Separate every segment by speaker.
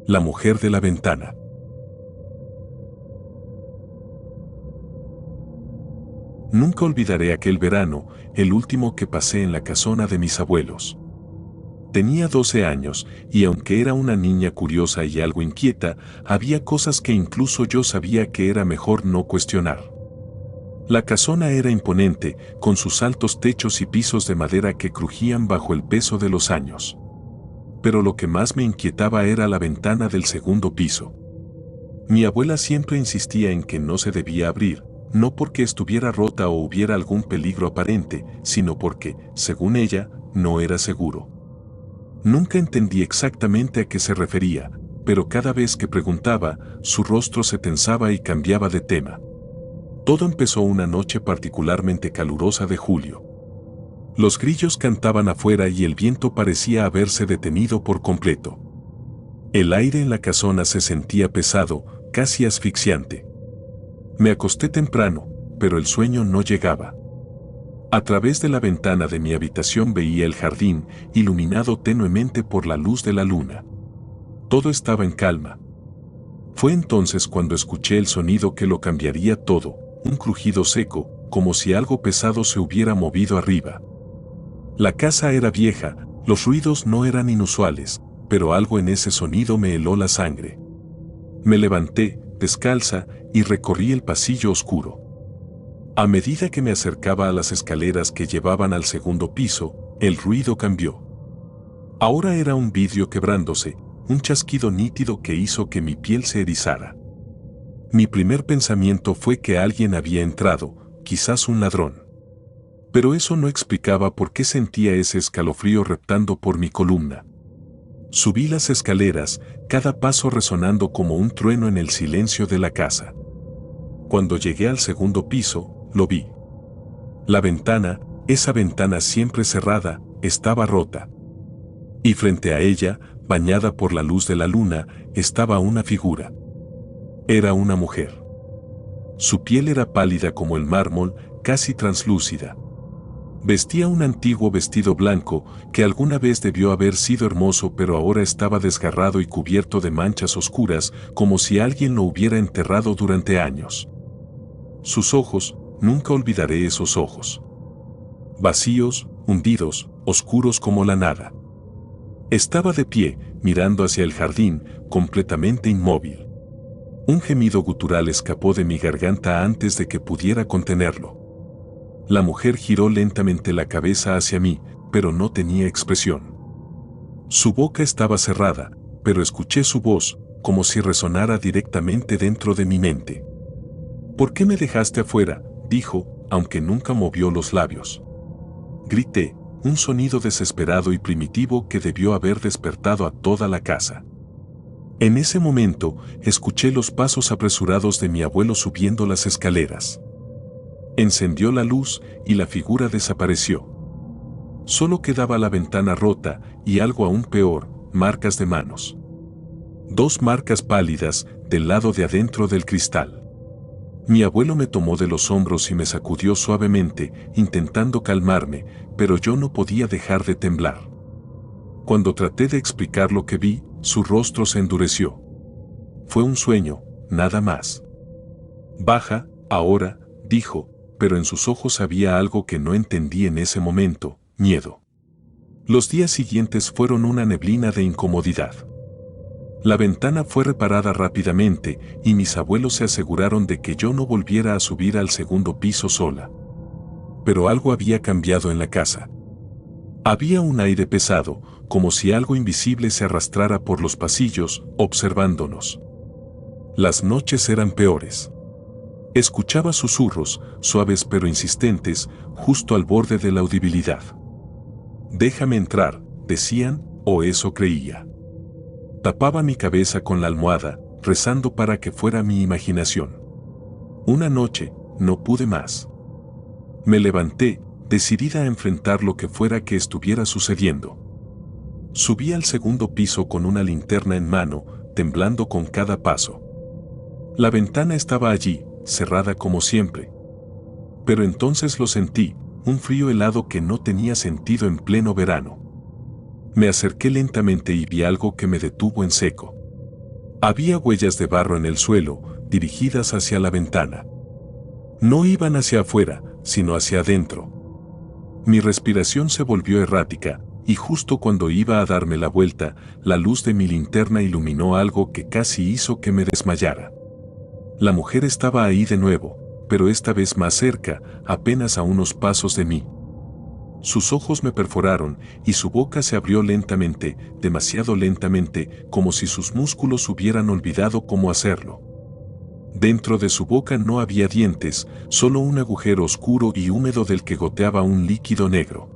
Speaker 1: La mujer de la ventana. Nunca olvidaré aquel verano, el último que pasé en la casona de mis abuelos. Tenía 12 años, y aunque era una niña curiosa y algo inquieta, había cosas que incluso yo sabía que era mejor no cuestionar. La casona era imponente, con sus altos techos y pisos de madera que crujían bajo el peso de los años. Pero lo que más me inquietaba era la ventana del segundo piso. Mi abuela siempre insistía en que no se debía abrir, no porque estuviera rota o hubiera algún peligro aparente, sino porque, según ella, no era seguro. Nunca entendí exactamente a qué se refería, pero cada vez que preguntaba, su rostro se tensaba y cambiaba de tema. Todo empezó una noche particularmente calurosa de julio. Los grillos cantaban afuera y el viento parecía haberse detenido por completo. El aire en la casona se sentía pesado, casi asfixiante. Me acosté temprano, pero el sueño no llegaba. A través de la ventana de mi habitación veía el jardín, iluminado tenuemente por la luz de la luna. Todo estaba en calma. Fue entonces cuando escuché el sonido que lo cambiaría todo, un crujido seco, como si algo pesado se hubiera movido arriba. La casa era vieja, los ruidos no eran inusuales, pero algo en ese sonido me heló la sangre. Me levanté, descalza, y recorrí el pasillo oscuro. A medida que me acercaba a las escaleras que llevaban al segundo piso, el ruido cambió. Ahora era un vidrio quebrándose, un chasquido nítido que hizo que mi piel se erizara. Mi primer pensamiento fue que alguien había entrado, quizás un ladrón. Pero eso no explicaba por qué sentía ese escalofrío reptando por mi columna. Subí las escaleras, cada paso resonando como un trueno en el silencio de la casa. Cuando llegué al segundo piso, lo vi. La ventana, esa ventana siempre cerrada, estaba rota. Y frente a ella, bañada por la luz de la luna, estaba una figura. Era una mujer. Su piel era pálida como el mármol, casi translúcida. Vestía un antiguo vestido blanco que alguna vez debió haber sido hermoso, pero ahora estaba desgarrado y cubierto de manchas oscuras, como si alguien lo hubiera enterrado durante años. Sus ojos, nunca olvidaré esos ojos. Vacíos, hundidos, oscuros como la nada. Estaba de pie, mirando hacia el jardín, completamente inmóvil. Un gemido gutural escapó de mi garganta antes de que pudiera contenerlo. La mujer giró lentamente la cabeza hacia mí, pero no tenía expresión. Su boca estaba cerrada, pero escuché su voz, como si resonara directamente dentro de mi mente. «¿Por qué me dejaste afuera?», dijo, aunque nunca movió los labios. Grité, un sonido desesperado y primitivo que debió haber despertado a toda la casa. En ese momento, escuché los pasos apresurados de mi abuelo subiendo las escaleras. Encendió la luz y la figura desapareció. Solo quedaba la ventana rota y algo aún peor, marcas de manos. 2 marcas pálidas del lado de adentro del cristal. Mi abuelo me tomó de los hombros y me sacudió suavemente, intentando calmarme, pero yo no podía dejar de temblar. Cuando traté de explicar lo que vi, su rostro se endureció. Fue un sueño, nada más. «Baja, ahora», dijo, pero en sus ojos había algo que no entendí en ese momento, miedo. Los días siguientes fueron una neblina de incomodidad. La ventana fue reparada rápidamente y mis abuelos se aseguraron de que yo no volviera a subir al segundo piso sola. Pero algo había cambiado en la casa. Había un aire pesado, como si algo invisible se arrastrara por los pasillos, observándonos. Las noches eran peores. Escuchaba susurros, suaves pero insistentes, justo al borde de la audibilidad. «Déjame entrar», decían, o eso creía. Tapaba mi cabeza con la almohada, rezando para que fuera mi imaginación. Una noche, no pude más. Me levanté, decidida a enfrentar lo que fuera que estuviera sucediendo. Subí al segundo piso con una linterna en mano, temblando con cada paso. La ventana estaba allí, cerrada como siempre. Pero entonces lo sentí, un frío helado que no tenía sentido en pleno verano. Me acerqué lentamente y vi algo que me detuvo en seco. Había huellas de barro en el suelo, dirigidas hacia la ventana. No iban hacia afuera, sino hacia adentro. Mi respiración se volvió errática, y justo cuando iba a darme la vuelta, la luz de mi linterna iluminó algo que casi hizo que me desmayara. La mujer estaba ahí de nuevo, pero esta vez más cerca, apenas a unos pasos de mí. Sus ojos me perforaron y su boca se abrió lentamente, demasiado lentamente, como si sus músculos hubieran olvidado cómo hacerlo. Dentro de su boca no había dientes, solo un agujero oscuro y húmedo del que goteaba un líquido negro.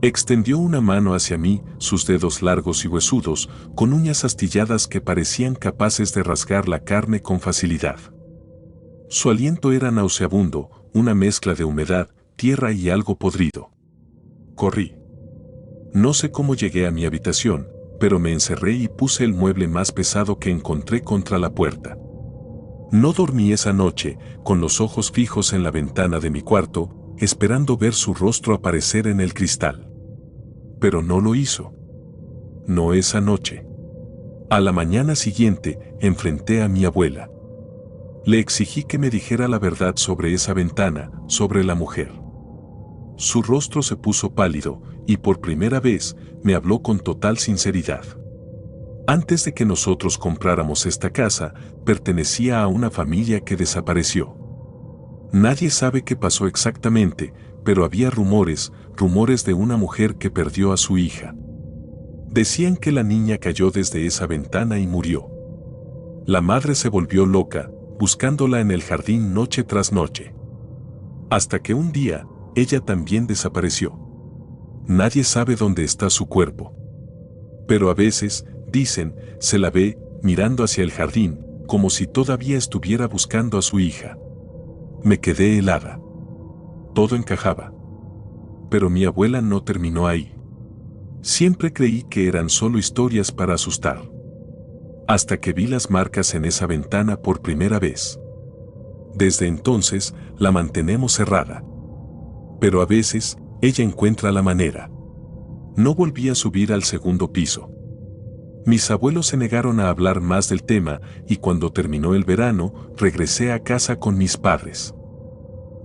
Speaker 1: Extendió una mano hacia mí, sus dedos largos y huesudos, con uñas astilladas que parecían capaces de rasgar la carne con facilidad. Su aliento era nauseabundo, una mezcla de humedad, tierra y algo podrido. Corrí. No sé cómo llegué a mi habitación, pero me encerré y puse el mueble más pesado que encontré contra la puerta. No dormí esa noche, con los ojos fijos en la ventana de mi cuarto, esperando ver su rostro aparecer en el cristal. Pero no lo hizo. No esa noche. A la mañana siguiente, enfrenté a mi abuela. Le exigí que me dijera la verdad sobre esa ventana, sobre la mujer. Su rostro se puso pálido, y por primera vez, me habló con total sinceridad. Antes de que nosotros compráramos esta casa, pertenecía a una familia que desapareció. Nadie sabe qué pasó exactamente, pero había rumores de una mujer que perdió a su hija. Decían que la niña cayó desde esa ventana y murió. La madre se volvió loca, buscándola en el jardín noche tras noche. Hasta que un día, ella también desapareció. Nadie sabe dónde está su cuerpo. Pero a veces, dicen, se la ve, mirando hacia el jardín, como si todavía estuviera buscando a su hija. Me quedé helada. Todo encajaba. Pero mi abuela no terminó ahí. Siempre creí que eran solo historias para asustar. Hasta que vi las marcas en esa ventana por primera vez. Desde entonces, la mantenemos cerrada. Pero a veces, ella encuentra la manera. No volví a subir al segundo piso. Mis abuelos se negaron a hablar más del tema y cuando terminó el verano, regresé a casa con mis padres.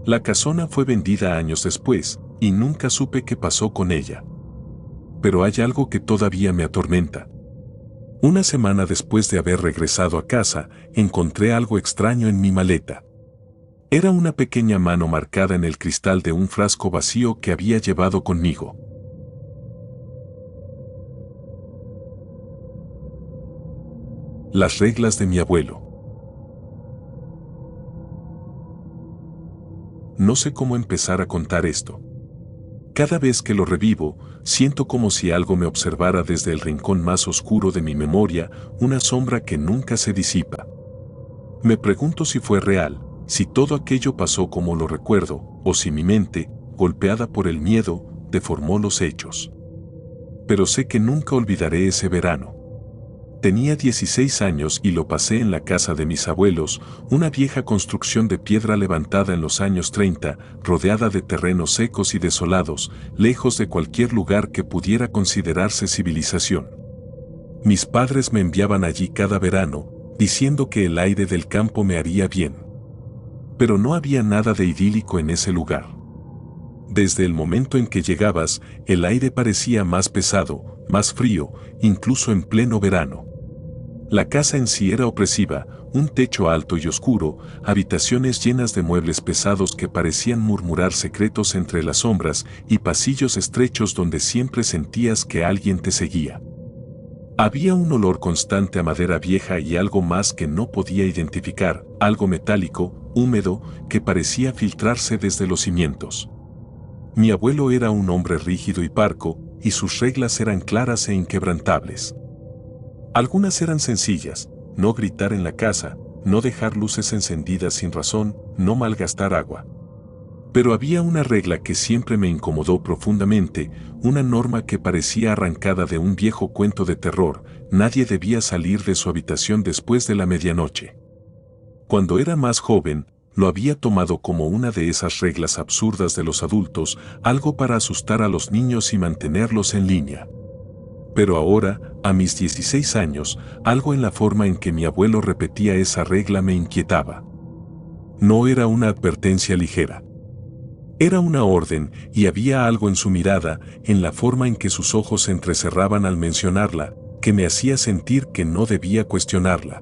Speaker 1: La casona fue vendida años después y nunca supe qué pasó con ella. Pero hay algo que todavía me atormenta. Una semana después de haber regresado a casa, encontré algo extraño en mi maleta. Era una pequeña mano marcada en el cristal de un frasco vacío que había llevado conmigo. Las reglas de mi abuelo. No sé cómo empezar a contar esto. Cada vez que lo revivo, siento como si algo me observara desde el rincón más oscuro de mi memoria, una sombra que nunca se disipa. Me pregunto si fue real, si todo aquello pasó como lo recuerdo, o si mi mente, golpeada por el miedo, deformó los hechos. Pero sé que nunca olvidaré ese verano. Tenía 16 años y lo pasé en la casa de mis abuelos, una vieja construcción de piedra levantada en los años 30, rodeada de terrenos secos y desolados, lejos de cualquier lugar que pudiera considerarse civilización. Mis padres me enviaban allí cada verano, diciendo que el aire del campo me haría bien. Pero no había nada de idílico en ese lugar. Desde el momento en que llegabas, el aire parecía más pesado, más frío, incluso en pleno verano. La casa en sí era opresiva, un techo alto y oscuro, habitaciones llenas de muebles pesados que parecían murmurar secretos entre las sombras y pasillos estrechos donde siempre sentías que alguien te seguía. Había un olor constante a madera vieja y algo más que no podía identificar, algo metálico, húmedo, que parecía filtrarse desde los cimientos. Mi abuelo era un hombre rígido y parco, y sus reglas eran claras e inquebrantables. Algunas eran sencillas: no gritar en la casa, no dejar luces encendidas sin razón, no malgastar agua. Pero había una regla que siempre me incomodó profundamente, una norma que parecía arrancada de un viejo cuento de terror: nadie debía salir de su habitación después de la medianoche. Cuando era más joven, lo había tomado como una de esas reglas absurdas de los adultos, algo para asustar a los niños y mantenerlos en línea. Pero ahora, a mis 16 años, algo en la forma en que mi abuelo repetía esa regla me inquietaba. No era una advertencia ligera. Era una orden, y había algo en su mirada, en la forma en que sus ojos se entrecerraban al mencionarla, que me hacía sentir que no debía cuestionarla.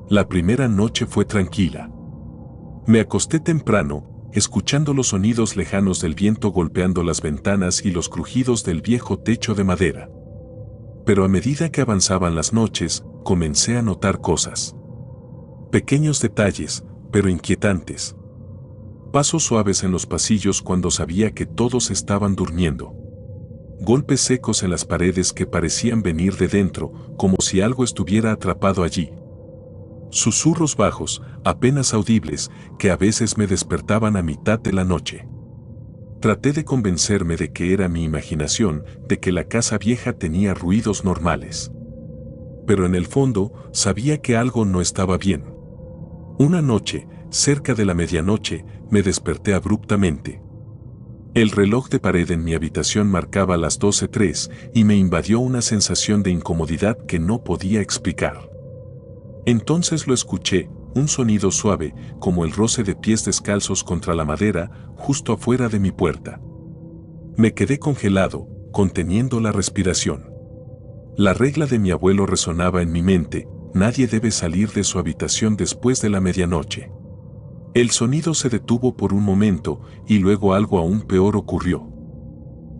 Speaker 1: La primera noche fue tranquila. Me acosté temprano, escuchando los sonidos lejanos del viento golpeando las ventanas y los crujidos del viejo techo de madera. Pero a medida que avanzaban las noches, comencé a notar cosas. Pequeños detalles, pero inquietantes. Pasos suaves en los pasillos cuando sabía que todos estaban durmiendo. Golpes secos en las paredes que parecían venir de dentro, como si algo estuviera atrapado allí. Susurros bajos, apenas audibles, que a veces me despertaban a mitad de la noche. Traté de convencerme de que era mi imaginación, de que la casa vieja tenía ruidos normales. Pero en el fondo, sabía que algo no estaba bien. Una noche, cerca de la medianoche, me desperté abruptamente. El reloj de pared en mi habitación marcaba las 12:03 y me invadió una sensación de incomodidad que no podía explicar. Entonces lo escuché, un sonido suave, como el roce de pies descalzos contra la madera, justo afuera de mi puerta. Me quedé congelado, conteniendo la respiración. La regla de mi abuelo resonaba en mi mente: nadie debe salir de su habitación después de la medianoche. El sonido se detuvo por un momento, y luego algo aún peor ocurrió.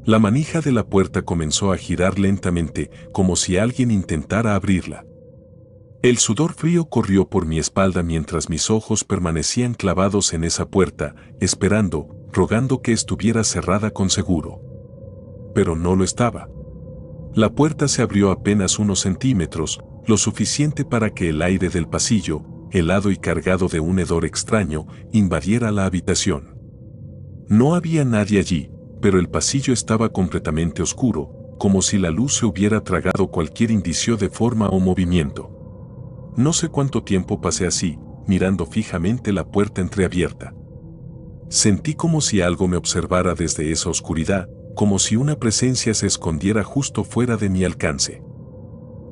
Speaker 1: La manija de la puerta comenzó a girar lentamente, como si alguien intentara abrirla. El sudor frío corrió por mi espalda mientras mis ojos permanecían clavados en esa puerta, esperando, rogando que estuviera cerrada con seguro. Pero no lo estaba. La puerta se abrió apenas unos centímetros, lo suficiente para que el aire del pasillo, helado y cargado de un hedor extraño, invadiera la habitación. No había nadie allí, pero el pasillo estaba completamente oscuro, como si la luz se hubiera tragado cualquier indicio de forma o movimiento. No sé cuánto tiempo pasé así, mirando fijamente la puerta entreabierta. Sentí como si algo me observara desde esa oscuridad, como si una presencia se escondiera justo fuera de mi alcance.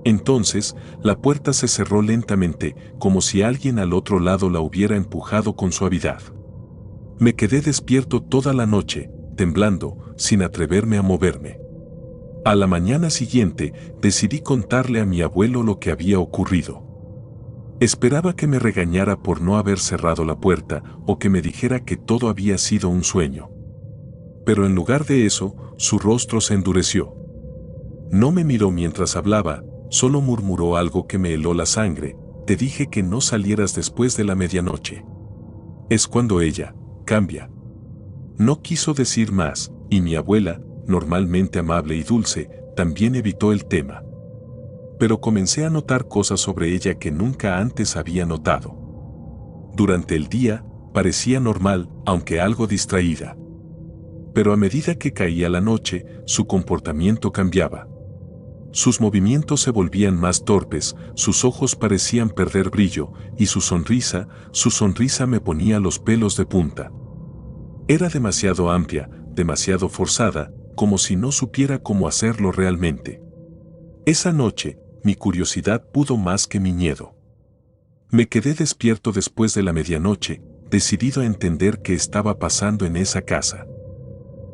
Speaker 1: Entonces, la puerta se cerró lentamente, como si alguien al otro lado la hubiera empujado con suavidad. Me quedé despierto toda la noche, temblando, sin atreverme a moverme. A la mañana siguiente, decidí contarle a mi abuelo lo que había ocurrido. Esperaba que me regañara por no haber cerrado la puerta o que me dijera que todo había sido un sueño. Pero en lugar de eso, su rostro se endureció. No me miró mientras hablaba, solo murmuró algo que me heló la sangre: te dije que no salieras después de la medianoche. Es cuando ella cambia. No quiso decir más, y mi abuela, normalmente amable y dulce, también evitó el tema. Pero comencé a notar cosas sobre ella que nunca antes había notado. Durante el día, parecía normal, aunque algo distraída. Pero a medida que caía la noche, su comportamiento cambiaba. Sus movimientos se volvían más torpes, sus ojos parecían perder brillo, y su sonrisa me ponía los pelos de punta. Era demasiado amplia, demasiado forzada, como si no supiera cómo hacerlo realmente. Esa noche, mi curiosidad pudo más que mi miedo. Me quedé despierto después de la medianoche, decidido a entender qué estaba pasando en esa casa.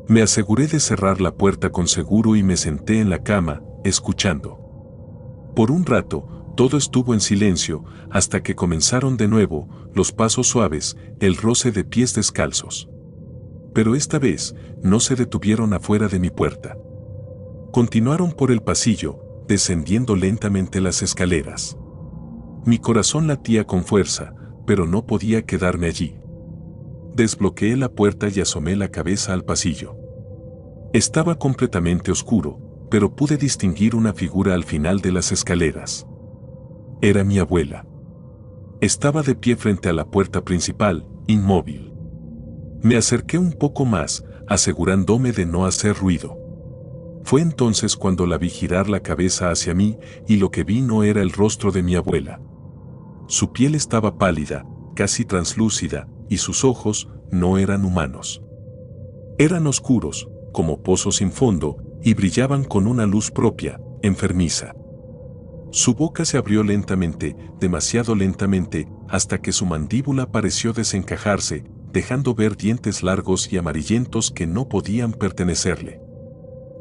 Speaker 1: Me aseguré de cerrar la puerta con seguro y me senté en la cama, escuchando. Por un rato, todo estuvo en silencio, hasta que comenzaron de nuevo, los pasos suaves, el roce de pies descalzos. Pero esta vez, no se detuvieron afuera de mi puerta. Continuaron por el pasillo, descendiendo lentamente las escaleras. Mi corazón latía con fuerza, pero no podía quedarme allí. Desbloqueé la puerta y asomé la cabeza al pasillo. Estaba completamente oscuro, pero pude distinguir una figura al final de las escaleras. Era mi abuela. Estaba de pie frente a la puerta principal, inmóvil. Me acerqué un poco más, asegurándome de no hacer ruido. Fue entonces cuando la vi girar la cabeza hacia mí, y lo que vi no era el rostro de mi abuela. Su piel estaba pálida, casi translúcida, y sus ojos no eran humanos. Eran oscuros, como pozos sin fondo, y brillaban con una luz propia, enfermiza. Su boca se abrió lentamente, demasiado lentamente, hasta que su mandíbula pareció desencajarse, dejando ver dientes largos y amarillentos que no podían pertenecerle.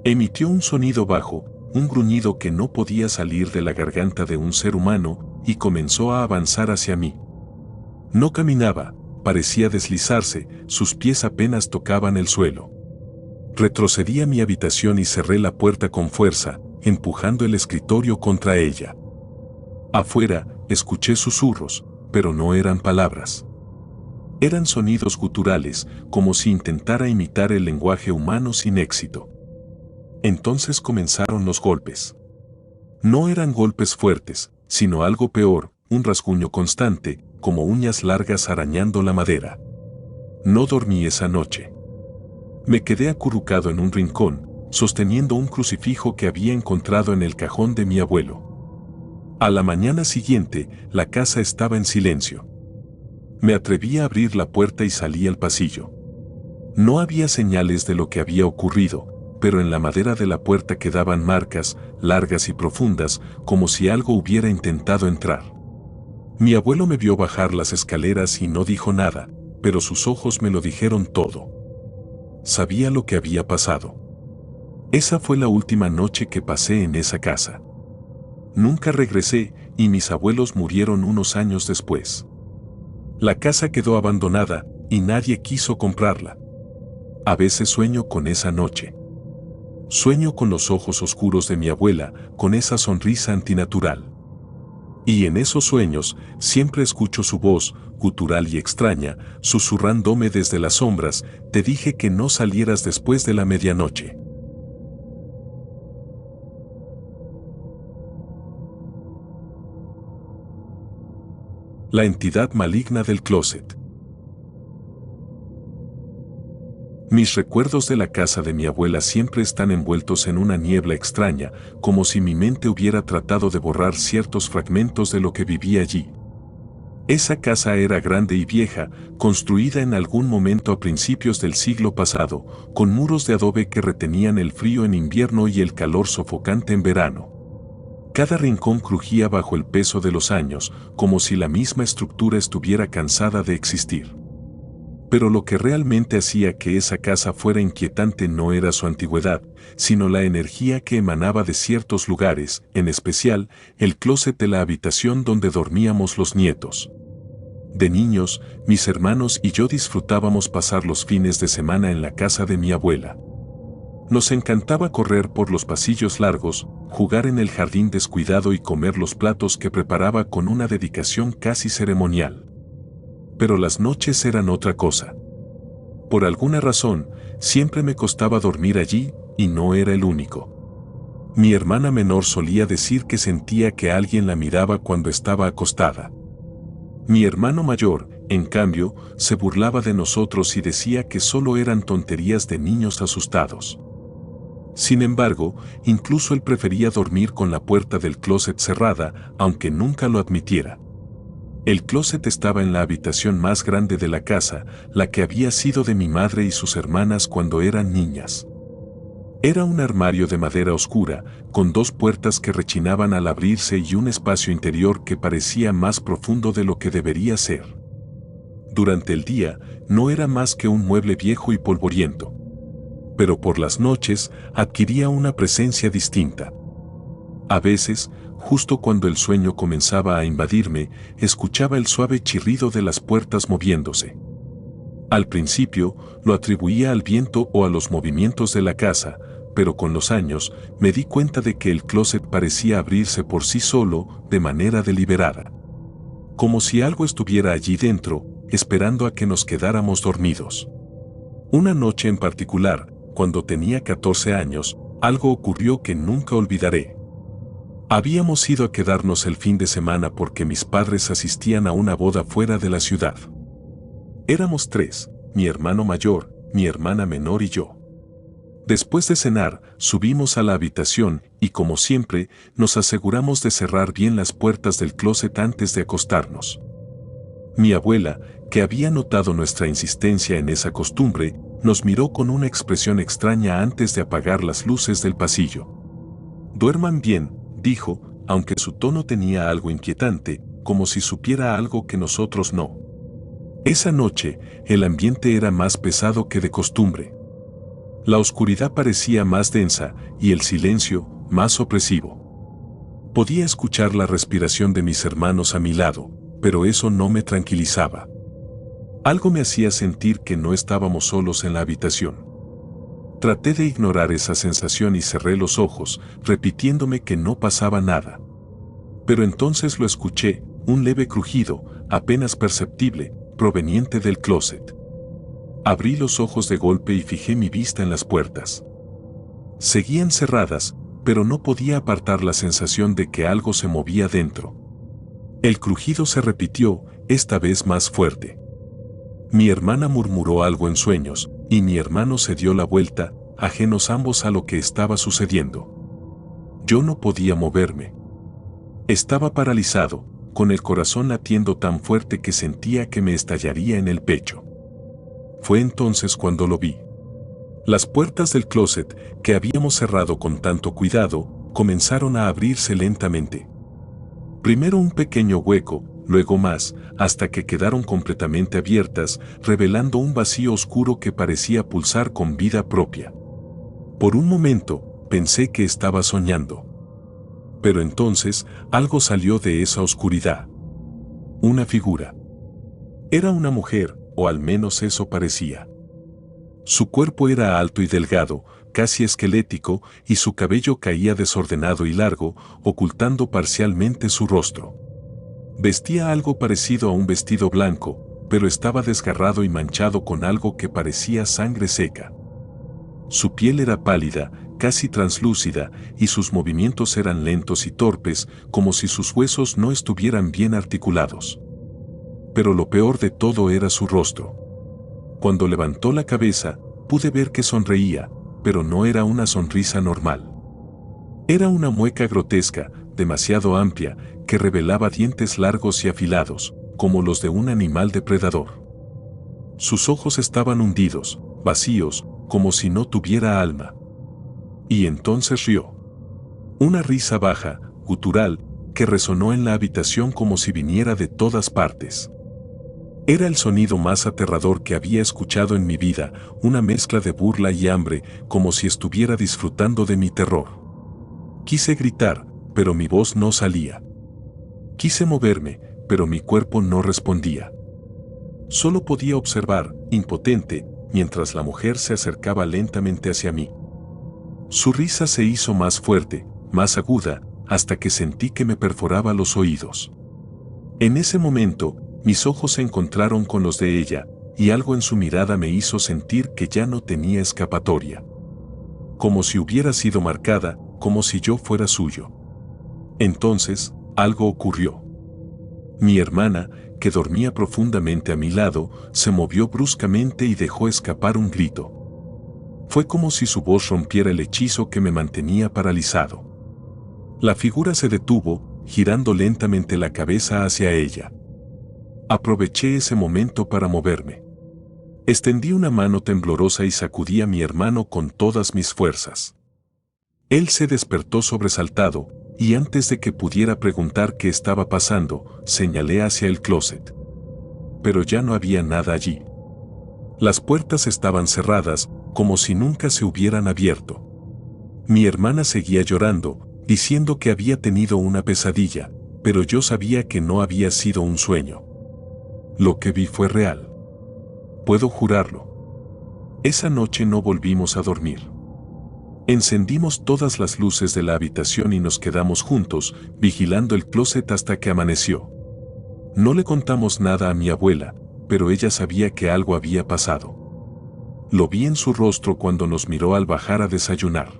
Speaker 1: Emitió un sonido bajo, un gruñido que no podía salir de la garganta de un ser humano, y comenzó a avanzar hacia mí. No caminaba, parecía deslizarse, sus pies apenas tocaban el suelo. Retrocedí a mi habitación y cerré la puerta con fuerza, empujando el escritorio contra ella. Afuera, escuché susurros, pero no eran palabras. Eran sonidos guturales, como si intentara imitar el lenguaje humano sin éxito. Entonces comenzaron los golpes. No eran golpes fuertes, sino algo peor, un rasguño constante, como uñas largas arañando la madera. No dormí esa noche. Me quedé acurrucado en un rincón, sosteniendo un crucifijo que había encontrado en el cajón de mi abuelo. A la mañana siguiente, la casa estaba en silencio. Me atreví a abrir la puerta y salí al pasillo. No había señales de lo que había ocurrido, pero en la madera de la puerta quedaban marcas, largas y profundas, como si algo hubiera intentado entrar. Mi abuelo me vio bajar las escaleras y no dijo nada, pero sus ojos me lo dijeron todo. Sabía lo que había pasado. Esa fue la última noche que pasé en esa casa. Nunca regresé y mis abuelos murieron unos años después. La casa quedó abandonada y nadie quiso comprarla. A veces sueño con esa noche. Sueño con los ojos oscuros de mi abuela, con esa sonrisa antinatural. Y en esos sueños siempre escucho su voz, gutural y extraña, susurrándome desde las sombras: te dije que no salieras después de la medianoche. La entidad maligna del closet. Mis recuerdos de la casa de mi abuela siempre están envueltos en una niebla extraña, como si mi mente hubiera tratado de borrar ciertos fragmentos de lo que vivía allí. Esa casa era grande y vieja, construida en algún momento a principios del siglo pasado, con muros de adobe que retenían el frío en invierno y el calor sofocante en verano. Cada rincón crujía bajo el peso de los años, como si la misma estructura estuviera cansada de existir. Pero lo que realmente hacía que esa casa fuera inquietante no era su antigüedad, sino la energía que emanaba de ciertos lugares, en especial, el closet de la habitación donde dormíamos los nietos. De niños, mis hermanos y yo disfrutábamos pasar los fines de semana en la casa de mi abuela. Nos encantaba correr por los pasillos largos, jugar en el jardín descuidado y comer los platos que preparaba con una dedicación casi ceremonial. Pero las noches eran otra cosa. Por alguna razón, siempre me costaba dormir allí, y no era el único. Mi hermana menor solía decir que sentía que alguien la miraba cuando estaba acostada. Mi hermano mayor, en cambio, se burlaba de nosotros y decía que solo eran tonterías de niños asustados. Sin embargo, incluso él prefería dormir con la puerta del closet cerrada, aunque nunca lo admitiera. El closet estaba en la habitación más grande de la casa, la que había sido de mi madre y sus hermanas cuando eran niñas. Era un armario de madera oscura, con dos puertas que rechinaban al abrirse y un espacio interior que parecía más profundo de lo que debería ser. Durante el día, no era más que un mueble viejo y polvoriento. Pero por las noches, adquiría una presencia distinta. A veces, justo cuando el sueño comenzaba a invadirme, escuchaba el suave chirrido de las puertas moviéndose. Al principio, lo atribuía al viento o a los movimientos de la casa, pero con los años, me di cuenta de que el closet parecía abrirse por sí solo, de manera deliberada. Como si algo estuviera allí dentro, esperando a que nos quedáramos dormidos. Una noche en particular, cuando tenía 14 años, algo ocurrió que nunca olvidaré. Habíamos ido a quedarnos el fin de semana porque mis padres asistían a una boda fuera de la ciudad. Éramos tres, mi hermano mayor, mi hermana menor y yo. Después de cenar, subimos a la habitación y, como siempre, nos aseguramos de cerrar bien las puertas del closet antes de acostarnos. Mi abuela, que había notado nuestra insistencia en esa costumbre, nos miró con una expresión extraña antes de apagar las luces del pasillo. Duerman bien, dijo, aunque su tono tenía algo inquietante, como si supiera algo que nosotros no. Esa noche, el ambiente era más pesado que de costumbre. La oscuridad parecía más densa y el silencio más opresivo. Podía escuchar la respiración de mis hermanos a mi lado, pero eso no me tranquilizaba. Algo me hacía sentir que no estábamos solos en la habitación. Traté de ignorar esa sensación y cerré los ojos, repitiéndome que no pasaba nada. Pero entonces lo escuché, un leve crujido, apenas perceptible, proveniente del closet. Abrí los ojos de golpe y fijé mi vista en las puertas. Seguían cerradas, pero no podía apartar la sensación de que algo se movía dentro. El crujido se repitió, esta vez más fuerte. Mi hermana murmuró algo en sueños, y mi hermano se dio la vuelta, ajenos ambos a lo que estaba sucediendo. Yo no podía moverme. Estaba paralizado, con el corazón latiendo tan fuerte que sentía que me estallaría en el pecho. Fue entonces cuando lo vi. Las puertas del closet, que habíamos cerrado con tanto cuidado, comenzaron a abrirse lentamente. Primero un pequeño hueco, luego más, hasta que quedaron completamente abiertas, revelando un vacío oscuro que parecía pulsar con vida propia. Por un momento, pensé que estaba soñando. Pero entonces, algo salió de esa oscuridad. Una figura. Era una mujer, o al menos eso parecía. Su cuerpo era alto y delgado, casi esquelético, y su cabello caía desordenado y largo, ocultando parcialmente su rostro. Vestía algo parecido a un vestido blanco, pero estaba desgarrado y manchado con algo que parecía sangre seca. Su piel era pálida, casi translúcida, y sus movimientos eran lentos y torpes, como si sus huesos no estuvieran bien articulados. Pero lo peor de todo era su rostro. Cuando levantó la cabeza, pude ver que sonreía, pero no era una sonrisa normal. Era una mueca grotesca, demasiado amplia, que revelaba dientes largos y afilados, como los de un animal depredador. Sus ojos estaban hundidos, vacíos, como si no tuviera alma. Y entonces rió. Una risa baja, gutural, que resonó en la habitación como si viniera de todas partes. Era el sonido más aterrador que había escuchado en mi vida, una mezcla de burla y hambre, como si estuviera disfrutando de mi terror. Quise gritar, pero mi voz no salía. Quise moverme, pero mi cuerpo no respondía. Solo podía observar, impotente, mientras la mujer se acercaba lentamente hacia mí. Su risa se hizo más fuerte, más aguda, hasta que sentí que me perforaba los oídos. En ese momento, mis ojos se encontraron con los de ella, y algo en su mirada me hizo sentir que ya no tenía escapatoria. Como si hubiera sido marcada, como si yo fuera suyo. Entonces, algo ocurrió. Mi hermana, que dormía profundamente a mi lado, se movió bruscamente y dejó escapar un grito. Fue como si su voz rompiera el hechizo que me mantenía paralizado. La figura se detuvo, girando lentamente la cabeza hacia ella. Aproveché ese momento para moverme. Extendí una mano temblorosa y sacudí a mi hermano con todas mis fuerzas. Él se despertó sobresaltado, y antes de que pudiera preguntar qué estaba pasando, señalé hacia el closet. Pero ya no había nada allí. Las puertas estaban cerradas, como si nunca se hubieran abierto. Mi hermana seguía llorando, diciendo que había tenido una pesadilla, pero yo sabía que no había sido un sueño. Lo que vi fue real. Puedo jurarlo. Esa noche no volvimos a dormir. Encendimos todas las luces de la habitación y nos quedamos juntos, vigilando el closet hasta que amaneció. No le contamos nada a mi abuela, pero ella sabía que algo había pasado. Lo vi en su rostro cuando nos miró al bajar a desayunar.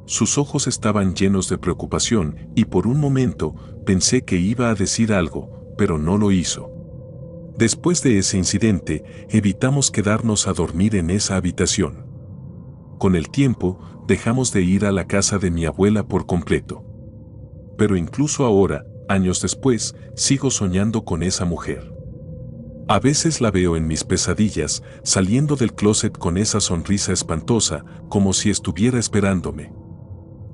Speaker 1: Sus ojos estaban llenos de preocupación y por un momento pensé que iba a decir algo, pero no lo hizo. Después de ese incidente, evitamos quedarnos a dormir en esa habitación. Con el tiempo, dejamos de ir a la casa de mi abuela por completo. Pero incluso ahora, años después, sigo soñando con esa mujer. A veces la veo en mis pesadillas, saliendo del closet con esa sonrisa espantosa, como si estuviera esperándome.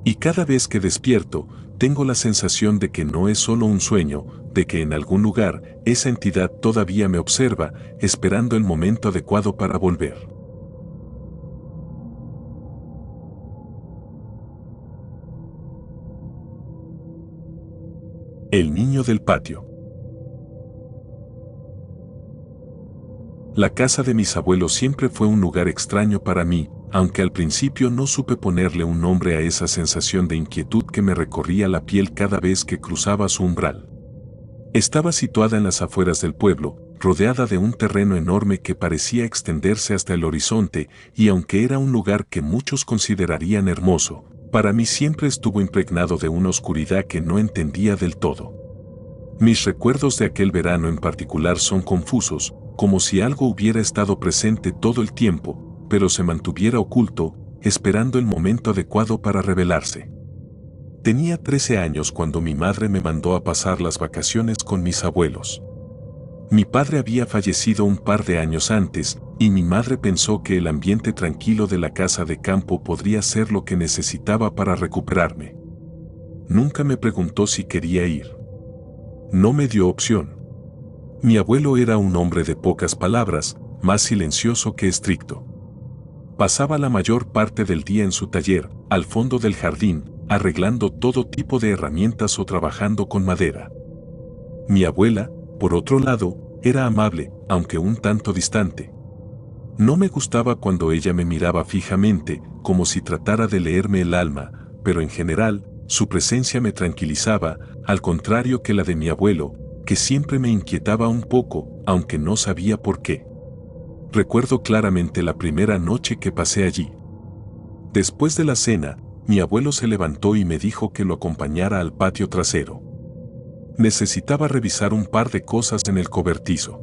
Speaker 1: Y cada vez que despierto, tengo la sensación de que no es solo un sueño, de que en algún lugar esa entidad todavía me observa, esperando el momento adecuado para volver. El niño del patio. La casa de mis abuelos siempre fue un lugar extraño para mí, aunque al principio no supe ponerle un nombre a esa sensación de inquietud que me recorría la piel cada vez que cruzaba su umbral. Estaba situada en las afueras del pueblo, rodeada de un terreno enorme que parecía extenderse hasta el horizonte, y aunque era un lugar que muchos considerarían hermoso, para mí siempre estuvo impregnado de una oscuridad que no entendía del todo. Mis recuerdos de aquel verano en particular son confusos, como si algo hubiera estado presente todo el tiempo, pero se mantuviera oculto, esperando el momento adecuado para revelarse. Tenía 13 años cuando mi madre me mandó a pasar las vacaciones con mis abuelos. Mi padre había fallecido un par de años antes, y mi madre pensó que el ambiente tranquilo de la casa de campo podría ser lo que necesitaba para recuperarme. Nunca me preguntó si quería ir. No me dio opción. Mi abuelo era un hombre de pocas palabras, más silencioso que estricto. Pasaba la mayor parte del día en su taller, al fondo del jardín, arreglando todo tipo de herramientas o trabajando con madera. Mi abuela, por otro lado, era amable, aunque un tanto distante. No me gustaba cuando ella me miraba fijamente, como si tratara de leerme el alma, pero en general, su presencia me tranquilizaba, al contrario que la de mi abuelo, que siempre me inquietaba un poco, aunque no sabía por qué. Recuerdo claramente la primera noche que pasé allí. Después de la cena, mi abuelo se levantó y me dijo que lo acompañara al patio trasero. Necesitaba revisar un par de cosas en el cobertizo.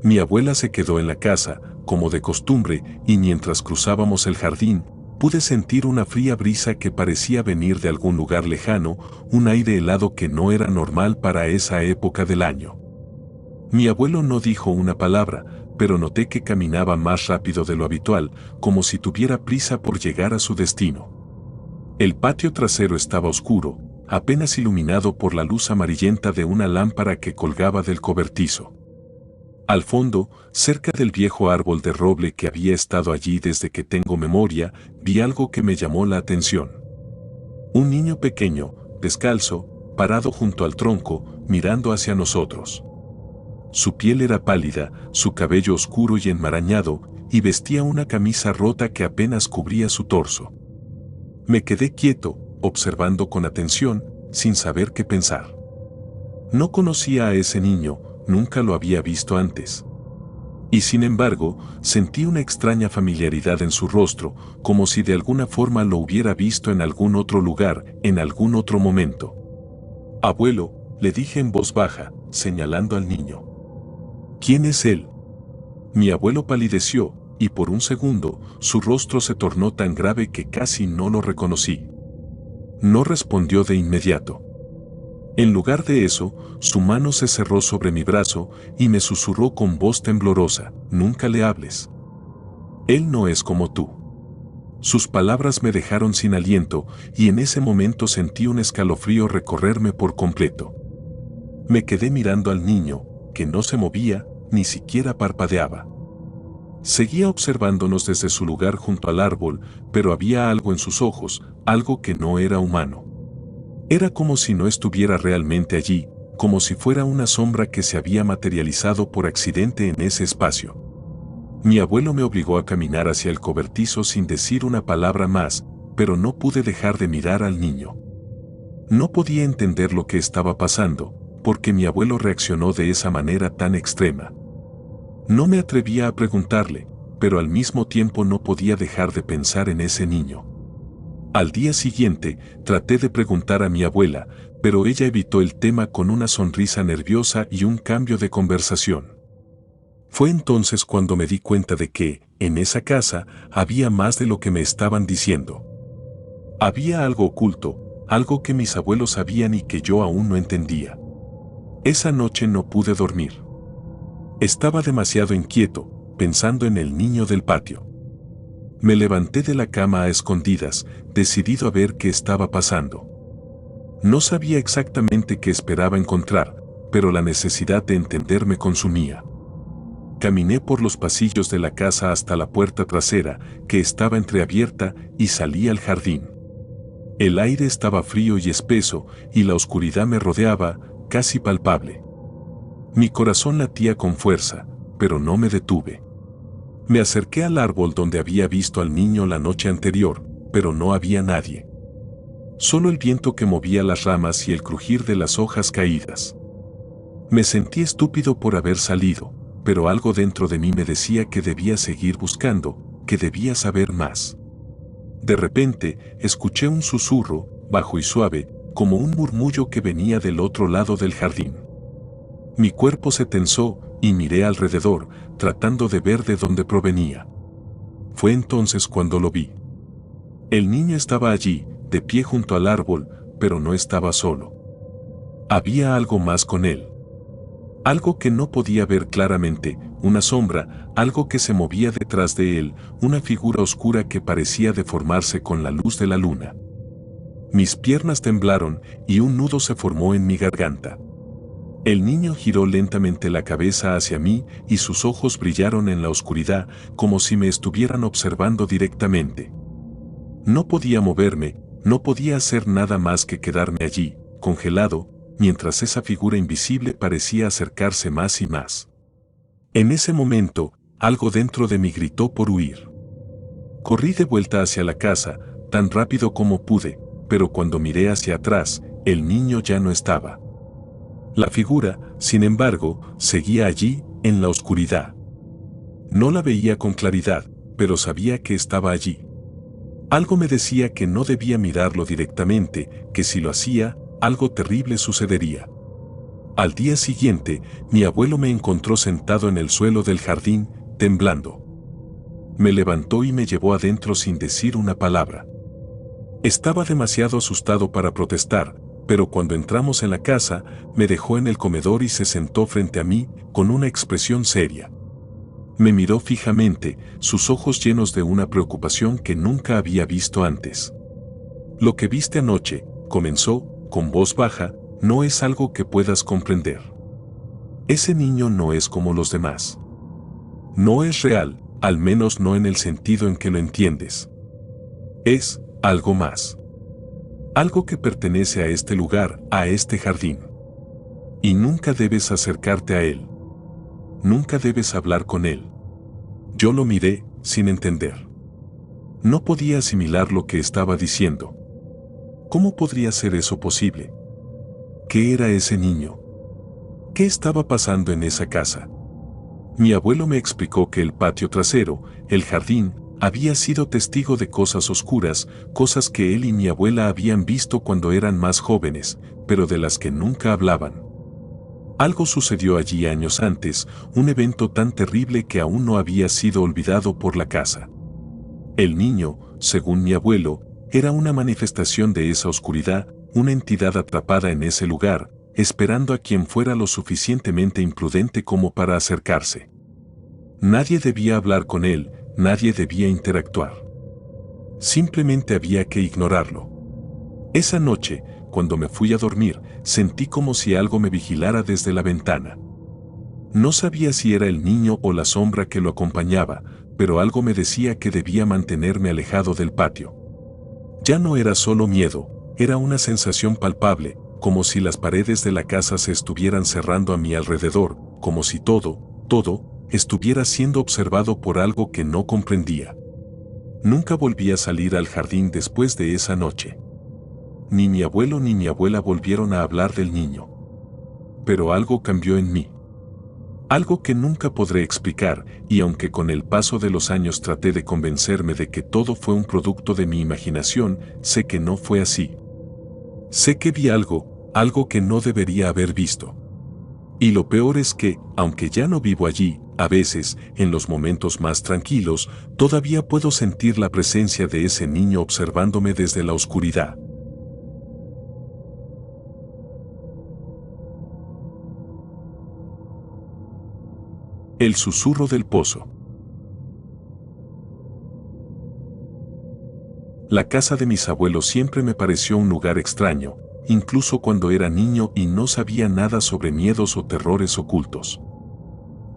Speaker 1: Mi abuela se quedó en la casa, como de costumbre, y mientras cruzábamos el jardín, pude sentir una fría brisa que parecía venir de algún lugar lejano, un aire helado que no era normal para esa época del año. Mi abuelo no dijo una palabra, pero noté que caminaba más rápido de lo habitual, como si tuviera prisa por llegar a su destino. El patio trasero estaba oscuro, apenas iluminado por la luz amarillenta de una lámpara que colgaba del cobertizo. Al fondo, cerca del viejo árbol de roble que había estado allí desde que tengo memoria, vi algo que me llamó la atención. Un niño pequeño, descalzo, parado junto al tronco, mirando hacia nosotros. Su piel era pálida, su cabello oscuro y enmarañado, y vestía una camisa rota que apenas cubría su torso. Me quedé quieto, observando con atención, sin saber qué pensar. No conocía a ese niño, nunca lo había visto antes. Y sin embargo, sentí una extraña familiaridad en su rostro, como si de alguna forma lo hubiera visto en algún otro lugar, en algún otro momento. Abuelo, le dije en voz baja, señalando al niño. ¿Quién es él? Mi abuelo palideció, y por un segundo, su rostro se tornó tan grave que casi no lo reconocí. No respondió de inmediato. En lugar de eso, su mano se cerró sobre mi brazo y me susurró con voz temblorosa, nunca le hables. Él no es como tú. Sus palabras me dejaron sin aliento y en ese momento sentí un escalofrío recorrerme por completo. Me quedé mirando al niño, que no se movía, ni siquiera parpadeaba. Seguía observándonos desde su lugar junto al árbol, pero había algo en sus ojos, algo que no era humano. Era como si no estuviera realmente allí, como si fuera una sombra que se había materializado por accidente en ese espacio. Mi abuelo me obligó a caminar hacia el cobertizo sin decir una palabra más, pero no pude dejar de mirar al niño. No podía entender lo que estaba pasando, porque mi abuelo reaccionó de esa manera tan extrema. No me atrevía a preguntarle, pero al mismo tiempo no podía dejar de pensar en ese niño. Al día siguiente, traté de preguntar a mi abuela, pero ella evitó el tema con una sonrisa nerviosa y un cambio de conversación. Fue entonces cuando me di cuenta de que, en esa casa, había más de lo que me estaban diciendo. Había algo oculto, algo que mis abuelos sabían y que yo aún no entendía. Esa noche no pude dormir. Estaba demasiado inquieto, pensando en el niño del patio. Me levanté de la cama a escondidas, decidido a ver qué estaba pasando. No sabía exactamente qué esperaba encontrar, pero la necesidad de entender me consumía. Caminé por los pasillos de la casa hasta la puerta trasera, que estaba entreabierta, y salí al jardín. El aire estaba frío y espeso, y la oscuridad me rodeaba, casi palpable. Mi corazón latía con fuerza, pero no me detuve. Me acerqué al árbol donde había visto al niño la noche anterior, pero no había nadie. Solo el viento que movía las ramas y el crujir de las hojas caídas. Me sentí estúpido por haber salido, pero algo dentro de mí me decía que debía seguir buscando, que debía saber más. De repente, escuché un susurro, bajo y suave, como un murmullo que venía del otro lado del jardín. Mi cuerpo se tensó y miré alrededor, tratando de ver de dónde provenía. Fue entonces cuando lo vi. El niño estaba allí, de pie junto al árbol, pero no estaba solo. Había algo más con él. Algo que no podía ver claramente, una sombra, algo que se movía detrás de él, una figura oscura que parecía deformarse con la luz de la luna. Mis piernas temblaron y un nudo se formó en mi garganta. El niño giró lentamente la cabeza hacia mí y sus ojos brillaron en la oscuridad como si me estuvieran observando directamente. No podía moverme, no podía hacer nada más que quedarme allí, congelado, mientras esa figura invisible parecía acercarse más y más. En ese momento, algo dentro de mí gritó por huir. Corrí de vuelta hacia la casa, tan rápido como pude, pero cuando miré hacia atrás, el niño ya no estaba. La figura, sin embargo, seguía allí, en la oscuridad. No la veía con claridad, pero sabía que estaba allí. Algo me decía que no debía mirarlo directamente, que si lo hacía, algo terrible sucedería. Al día siguiente, mi abuelo me encontró sentado en el suelo del jardín, temblando. Me levantó y me llevó adentro sin decir una palabra. Estaba demasiado asustado para protestar, pero cuando entramos en la casa, me dejó en el comedor y se sentó frente a mí, con una expresión seria. Me miró fijamente, sus ojos llenos de una preocupación que nunca había visto antes. Lo que viste anoche, comenzó, con voz baja, no es algo que puedas comprender. Ese niño no es como los demás. No es real, al menos no en el sentido en que lo entiendes. Es algo más. Algo que pertenece a este lugar, a este jardín. Y nunca debes acercarte a él. Nunca debes hablar con él. Yo lo miré, sin entender. No podía asimilar lo que estaba diciendo. ¿Cómo podría ser eso posible? ¿Qué era ese niño? ¿Qué estaba pasando en esa casa? Mi abuelo me explicó que el patio trasero, el jardín, había sido testigo de cosas oscuras, cosas que él y mi abuela habían visto cuando eran más jóvenes, pero de las que nunca hablaban. Algo sucedió allí años antes, un evento tan terrible que aún no había sido olvidado por la casa. El niño, según mi abuelo, era una manifestación de esa oscuridad, una entidad atrapada en ese lugar, esperando a quien fuera lo suficientemente imprudente como para acercarse. Nadie debía hablar con él, nadie debía interactuar. Simplemente había que ignorarlo. Esa noche, cuando me fui a dormir, sentí como si algo me vigilara desde la ventana. No sabía si era el niño o la sombra que lo acompañaba, pero algo me decía que debía mantenerme alejado del patio. Ya no era solo miedo, era una sensación palpable, como si las paredes de la casa se estuvieran cerrando a mi alrededor, como si todo, estuviera siendo observado por algo que no comprendía. Nunca volví a salir al jardín después de esa noche. Ni mi abuelo ni mi abuela volvieron a hablar del niño. Pero algo cambió en mí. Algo que nunca podré explicar, y aunque con el paso de los años traté de convencerme de que todo fue un producto de mi imaginación, sé que no fue así. Sé que vi algo que no debería haber visto. Y lo peor es que, aunque ya no vivo allí, a veces, en los momentos más tranquilos, todavía puedo sentir la presencia de ese niño observándome desde la oscuridad. El susurro del pozo. La casa de mis abuelos siempre me pareció un lugar extraño, incluso cuando era niño y no sabía nada sobre miedos o terrores ocultos.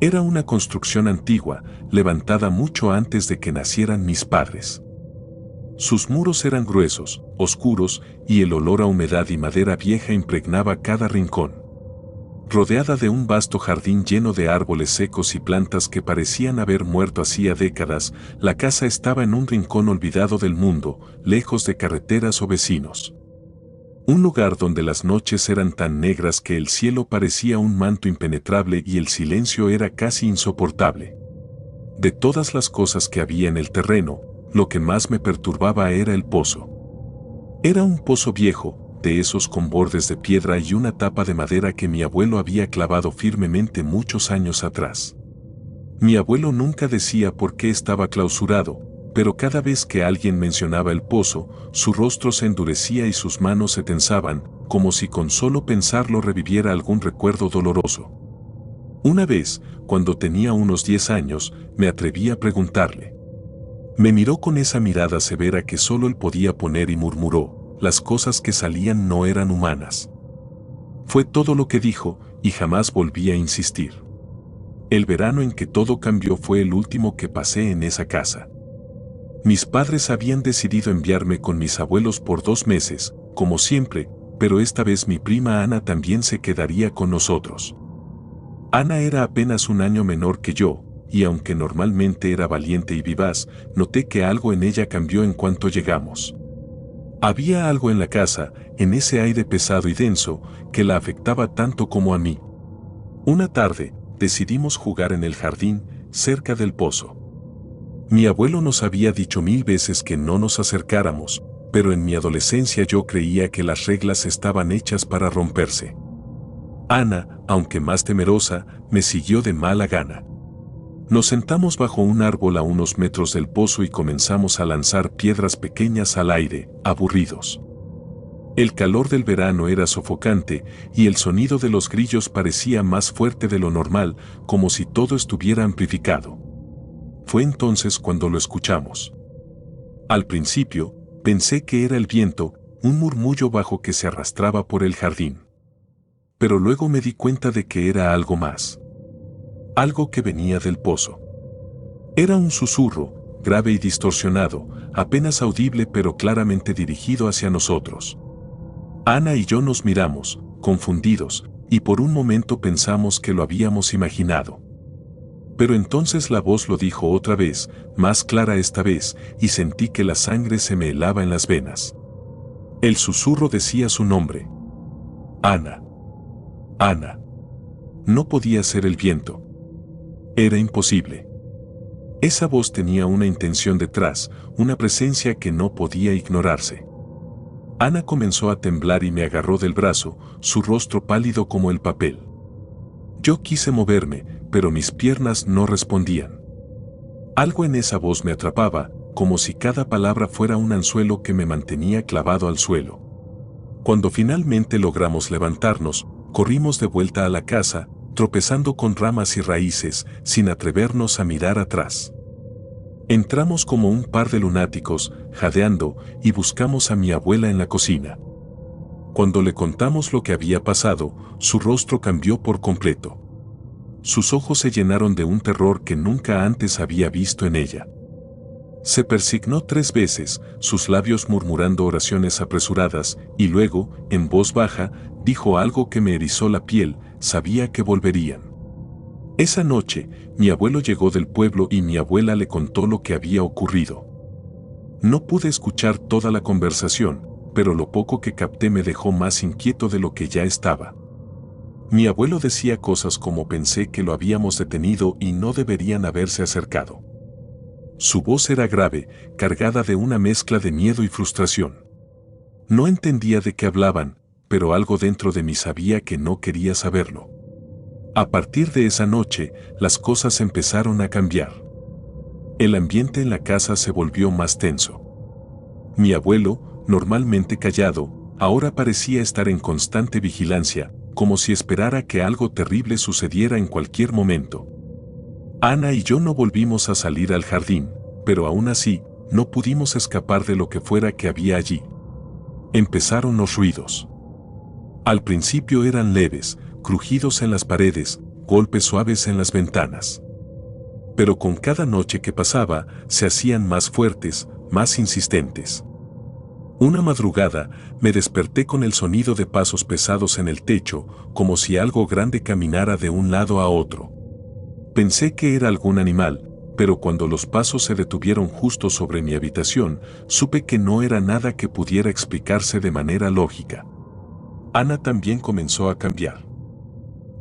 Speaker 1: Era una construcción antigua, levantada mucho antes de que nacieran mis padres. Sus muros eran gruesos, oscuros, y el olor a humedad y madera vieja impregnaba cada rincón. Rodeada de un vasto jardín lleno de árboles secos y plantas que parecían haber muerto hacía décadas, la casa estaba en un rincón olvidado del mundo, lejos de carreteras o vecinos. Un lugar donde las noches eran tan negras que el cielo parecía un manto impenetrable y el silencio era casi insoportable. De todas las cosas que había en el terreno, lo que más me perturbaba era el pozo. Era un pozo viejo, de esos con bordes de piedra y una tapa de madera que mi abuelo había clavado firmemente muchos años atrás. Mi abuelo nunca decía por qué estaba clausurado, pero cada vez que alguien mencionaba el pozo, su rostro se endurecía y sus manos se tensaban, como si con solo pensarlo reviviera algún recuerdo doloroso. Una vez, cuando tenía unos 10 años, me atreví a preguntarle. Me miró con esa mirada severa que solo él podía poner y murmuró, las cosas que salían no eran humanas. Fue todo lo que dijo, y jamás volví a insistir. El verano en que todo cambió fue el último que pasé en esa casa. Mis padres habían decidido enviarme con mis abuelos por 2 meses, como siempre, pero esta vez mi prima Ana también se quedaría con nosotros. Ana era apenas un año menor que yo, y aunque normalmente era valiente y vivaz, noté que algo en ella cambió en cuanto llegamos. Había algo en la casa, en ese aire pesado y denso, que la afectaba tanto como a mí. Una tarde, decidimos jugar en el jardín, cerca del pozo. Mi abuelo nos había dicho 1000 veces que no nos acercáramos, pero en mi adolescencia yo creía que las reglas estaban hechas para romperse. Ana, aunque más temerosa, me siguió de mala gana. Nos sentamos bajo un árbol a unos metros del pozo y comenzamos a lanzar piedras pequeñas al aire, aburridos. El calor del verano era sofocante y el sonido de los grillos parecía más fuerte de lo normal, como si todo estuviera amplificado. Fue entonces cuando lo escuchamos. Al principio, pensé que era el viento, un murmullo bajo que se arrastraba por el jardín. Pero luego me di cuenta de que era algo más. Algo que venía del pozo. Era un susurro, grave y distorsionado, apenas audible pero claramente dirigido hacia nosotros. Ana y yo nos miramos, confundidos, y por un momento pensamos que lo habíamos imaginado. Pero entonces la voz lo dijo otra vez, más clara esta vez, y sentí que la sangre se me helaba en las venas. El susurro decía su nombre. Ana. Ana. No podía ser el viento. Era imposible. Esa voz tenía una intención detrás, una presencia que no podía ignorarse. Ana comenzó a temblar y me agarró del brazo, su rostro pálido como el papel. Yo quise moverme, pero mis piernas no respondían. Algo en esa voz me atrapaba, como si cada palabra fuera un anzuelo que me mantenía clavado al suelo. Cuando finalmente logramos levantarnos, corrimos de vuelta a la casa, tropezando con ramas y raíces, sin atrevernos a mirar atrás. Entramos como un par de lunáticos, jadeando, y buscamos a mi abuela en la cocina. Cuando le contamos lo que había pasado, su rostro cambió por completo. Sus ojos se llenaron de un terror que nunca antes había visto en ella. Se persignó 3 veces, sus labios murmurando oraciones apresuradas, y luego, en voz baja, dijo algo que me erizó la piel, sabía que volverían. Esa noche, mi abuelo llegó del pueblo y mi abuela le contó lo que había ocurrido. No pude escuchar toda la conversación, pero lo poco que capté me dejó más inquieto de lo que ya estaba. Mi abuelo decía cosas como pensé que lo habíamos detenido y no deberían haberse acercado. Su voz era grave, cargada de una mezcla de miedo y frustración. No entendía de qué hablaban, pero algo dentro de mí sabía que no quería saberlo. A partir de esa noche, las cosas empezaron a cambiar. El ambiente en la casa se volvió más tenso. Mi abuelo, normalmente callado, ahora parecía estar en constante vigilancia, como si esperara que algo terrible sucediera en cualquier momento. Ana y yo no volvimos a salir al jardín, pero aún así, no pudimos escapar de lo que fuera que había allí. Empezaron los ruidos. Al principio eran leves, crujidos en las paredes, golpes suaves en las ventanas. Pero con cada noche que pasaba, se hacían más fuertes, más insistentes. Una madrugada, me desperté con el sonido de pasos pesados en el techo, como si algo grande caminara de un lado a otro. Pensé que era algún animal, pero cuando los pasos se detuvieron justo sobre mi habitación, supe que no era nada que pudiera explicarse de manera lógica. Ana también comenzó a cambiar.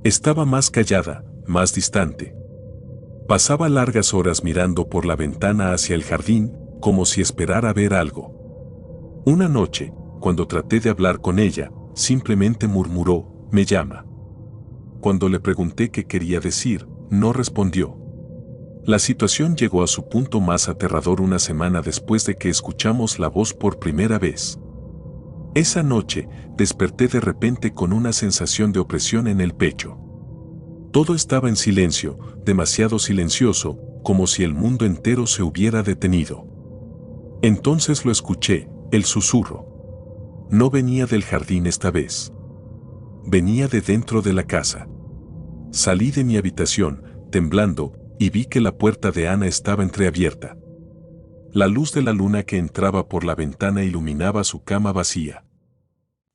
Speaker 1: Estaba más callada, más distante. Pasaba largas horas mirando por la ventana hacia el jardín, como si esperara ver algo. Una noche, cuando traté de hablar con ella, simplemente murmuró, «Me llama». Cuando le pregunté qué quería decir, no respondió. La situación llegó a su punto más aterrador una semana después de que escuchamos la voz por primera vez. Esa noche, desperté de repente con una sensación de opresión en el pecho. Todo estaba en silencio, demasiado silencioso, como si el mundo entero se hubiera detenido. Entonces lo escuché, el susurro. No venía del jardín esta vez. Venía de dentro de la casa. Salí de mi habitación, temblando, y vi que la puerta de Ana estaba entreabierta. La luz de la luna que entraba por la ventana iluminaba su cama vacía.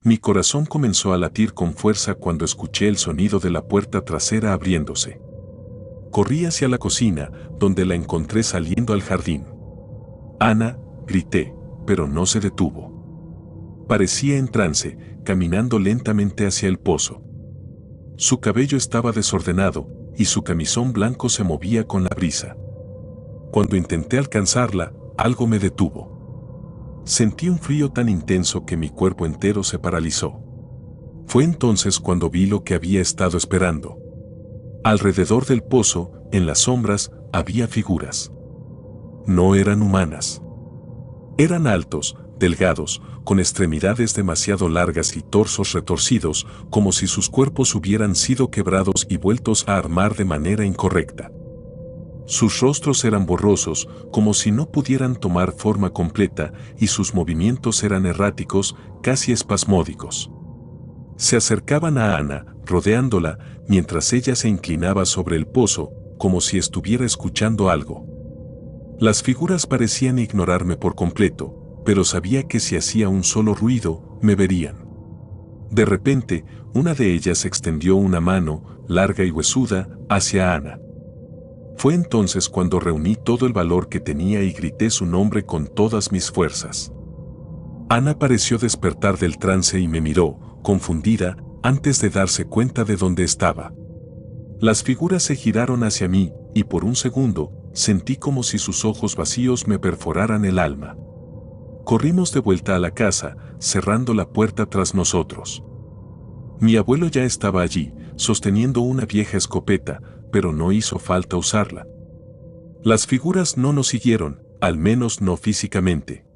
Speaker 1: Mi corazón comenzó a latir con fuerza cuando escuché el sonido de la puerta trasera abriéndose. Corrí hacia la cocina, donde la encontré saliendo al jardín. «Ana», grité, pero no se detuvo. Parecía en trance, caminando lentamente hacia el pozo. Su cabello estaba desordenado, y su camisón blanco se movía con la brisa. Cuando intenté alcanzarla, algo me detuvo. Sentí un frío tan intenso que mi cuerpo entero se paralizó. Fue entonces cuando vi lo que había estado esperando. Alrededor del pozo, en las sombras, había figuras. No eran humanas. Eran altos, delgados, con extremidades demasiado largas y torsos retorcidos, como si sus cuerpos hubieran sido quebrados y vueltos a armar de manera incorrecta. Sus rostros eran borrosos, como si no pudieran tomar forma completa, y sus movimientos eran erráticos, casi espasmódicos. Se acercaban a Ana, rodeándola, mientras ella se inclinaba sobre el pozo, como si estuviera escuchando algo. Las figuras parecían ignorarme por completo, pero sabía que si hacía un solo ruido, me verían. De repente, una de ellas extendió una mano, larga y huesuda, hacia Ana. Fue entonces cuando reuní todo el valor que tenía y grité su nombre con todas mis fuerzas. Ana pareció despertar del trance y me miró, confundida, antes de darse cuenta de dónde estaba. Las figuras se giraron hacia mí, y por un segundo, sentí como si sus ojos vacíos me perforaran el alma. Corrimos de vuelta a la casa, cerrando la puerta tras nosotros. Mi abuelo ya estaba allí, sosteniendo una vieja escopeta, pero no hizo falta usarla. Las figuras no nos siguieron, al menos no físicamente.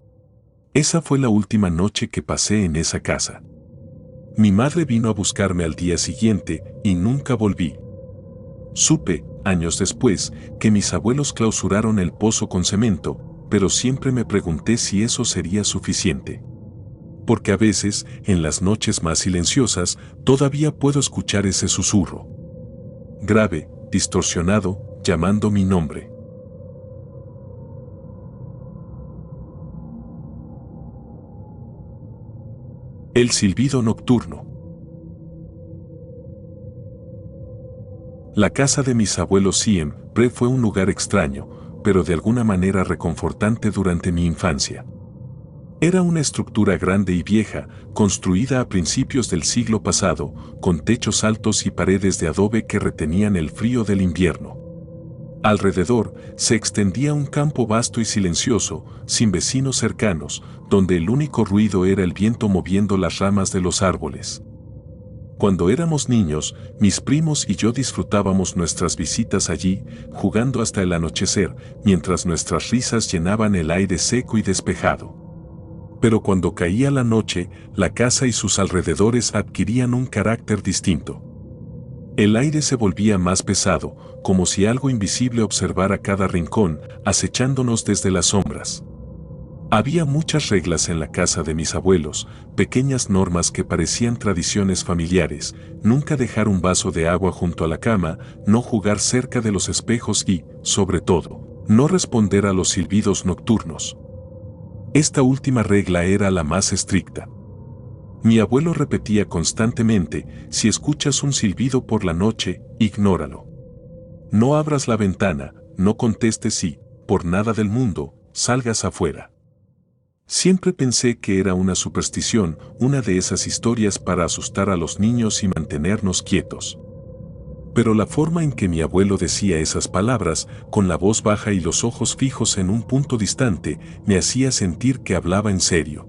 Speaker 1: Esa fue la última noche que pasé en esa casa. Mi madre vino a buscarme al día siguiente y nunca volví. Supe, años después, que mis abuelos clausuraron el pozo con cemento, pero siempre me pregunté si eso sería suficiente. Porque a veces, en las noches más silenciosas, todavía puedo escuchar ese susurro. Grave, distorsionado, llamando mi nombre. El silbido nocturno. La casa de mis abuelos siempre fue un lugar extraño, pero de alguna manera reconfortante durante mi infancia. Era una estructura grande y vieja, construida a principios del siglo pasado, con techos altos y paredes de adobe que retenían el frío del invierno. Alrededor se extendía un campo vasto y silencioso, sin vecinos cercanos, donde el único ruido era el viento moviendo las ramas de los árboles. Cuando éramos niños, mis primos y yo disfrutábamos nuestras visitas allí, jugando hasta el anochecer, mientras nuestras risas llenaban el aire seco y despejado. Pero cuando caía la noche, la casa y sus alrededores adquirían un carácter distinto. El aire se volvía más pesado, como si algo invisible observara cada rincón, acechándonos desde las sombras. Había muchas reglas en la casa de mis abuelos, pequeñas normas que parecían tradiciones familiares: nunca dejar un vaso de agua junto a la cama, no jugar cerca de los espejos y, sobre todo, no responder a los silbidos nocturnos. Esta última regla era la más estricta. Mi abuelo repetía constantemente: si escuchas un silbido por la noche, ignóralo. No abras la ventana, no contestes y, por nada del mundo, salgas afuera. Siempre pensé que era una superstición, una de esas historias para asustar a los niños y mantenernos quietos. Pero la forma en que mi abuelo decía esas palabras, con la voz baja y los ojos fijos en un punto distante, me hacía sentir que hablaba en serio.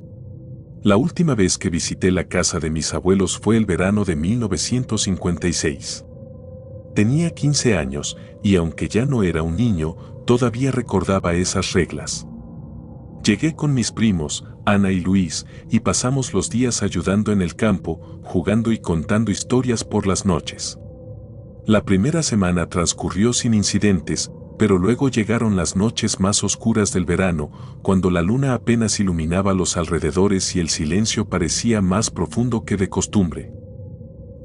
Speaker 1: La última vez que visité la casa de mis abuelos fue el verano de 1956. Tenía 15 años, y aunque ya no era un niño, todavía recordaba esas reglas. Llegué con mis primos, Ana y Luis, y pasamos los días ayudando en el campo, jugando y contando historias por las noches. La primera semana transcurrió sin incidentes, pero luego llegaron las noches más oscuras del verano, cuando la luna apenas iluminaba los alrededores y el silencio parecía más profundo que de costumbre.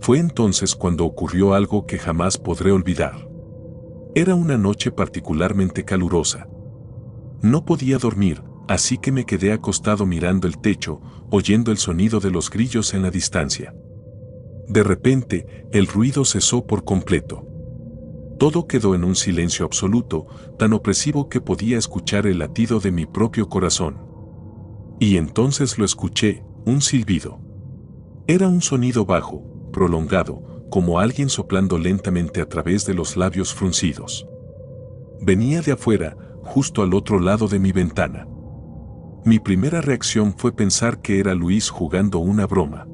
Speaker 1: Fue entonces cuando ocurrió algo que jamás podré olvidar. Era una noche particularmente calurosa. No podía dormir, así que me quedé acostado mirando el techo, oyendo el sonido de los grillos en la distancia. De repente, el ruido cesó por completo. Todo quedó en un silencio absoluto, tan opresivo que podía escuchar el latido de mi propio corazón. Y entonces lo escuché, un silbido. Era un sonido bajo, prolongado, como alguien soplando lentamente a través de los labios fruncidos. Venía de afuera, justo al otro lado de mi ventana. Mi primera reacción fue pensar que era Luis jugando una broma.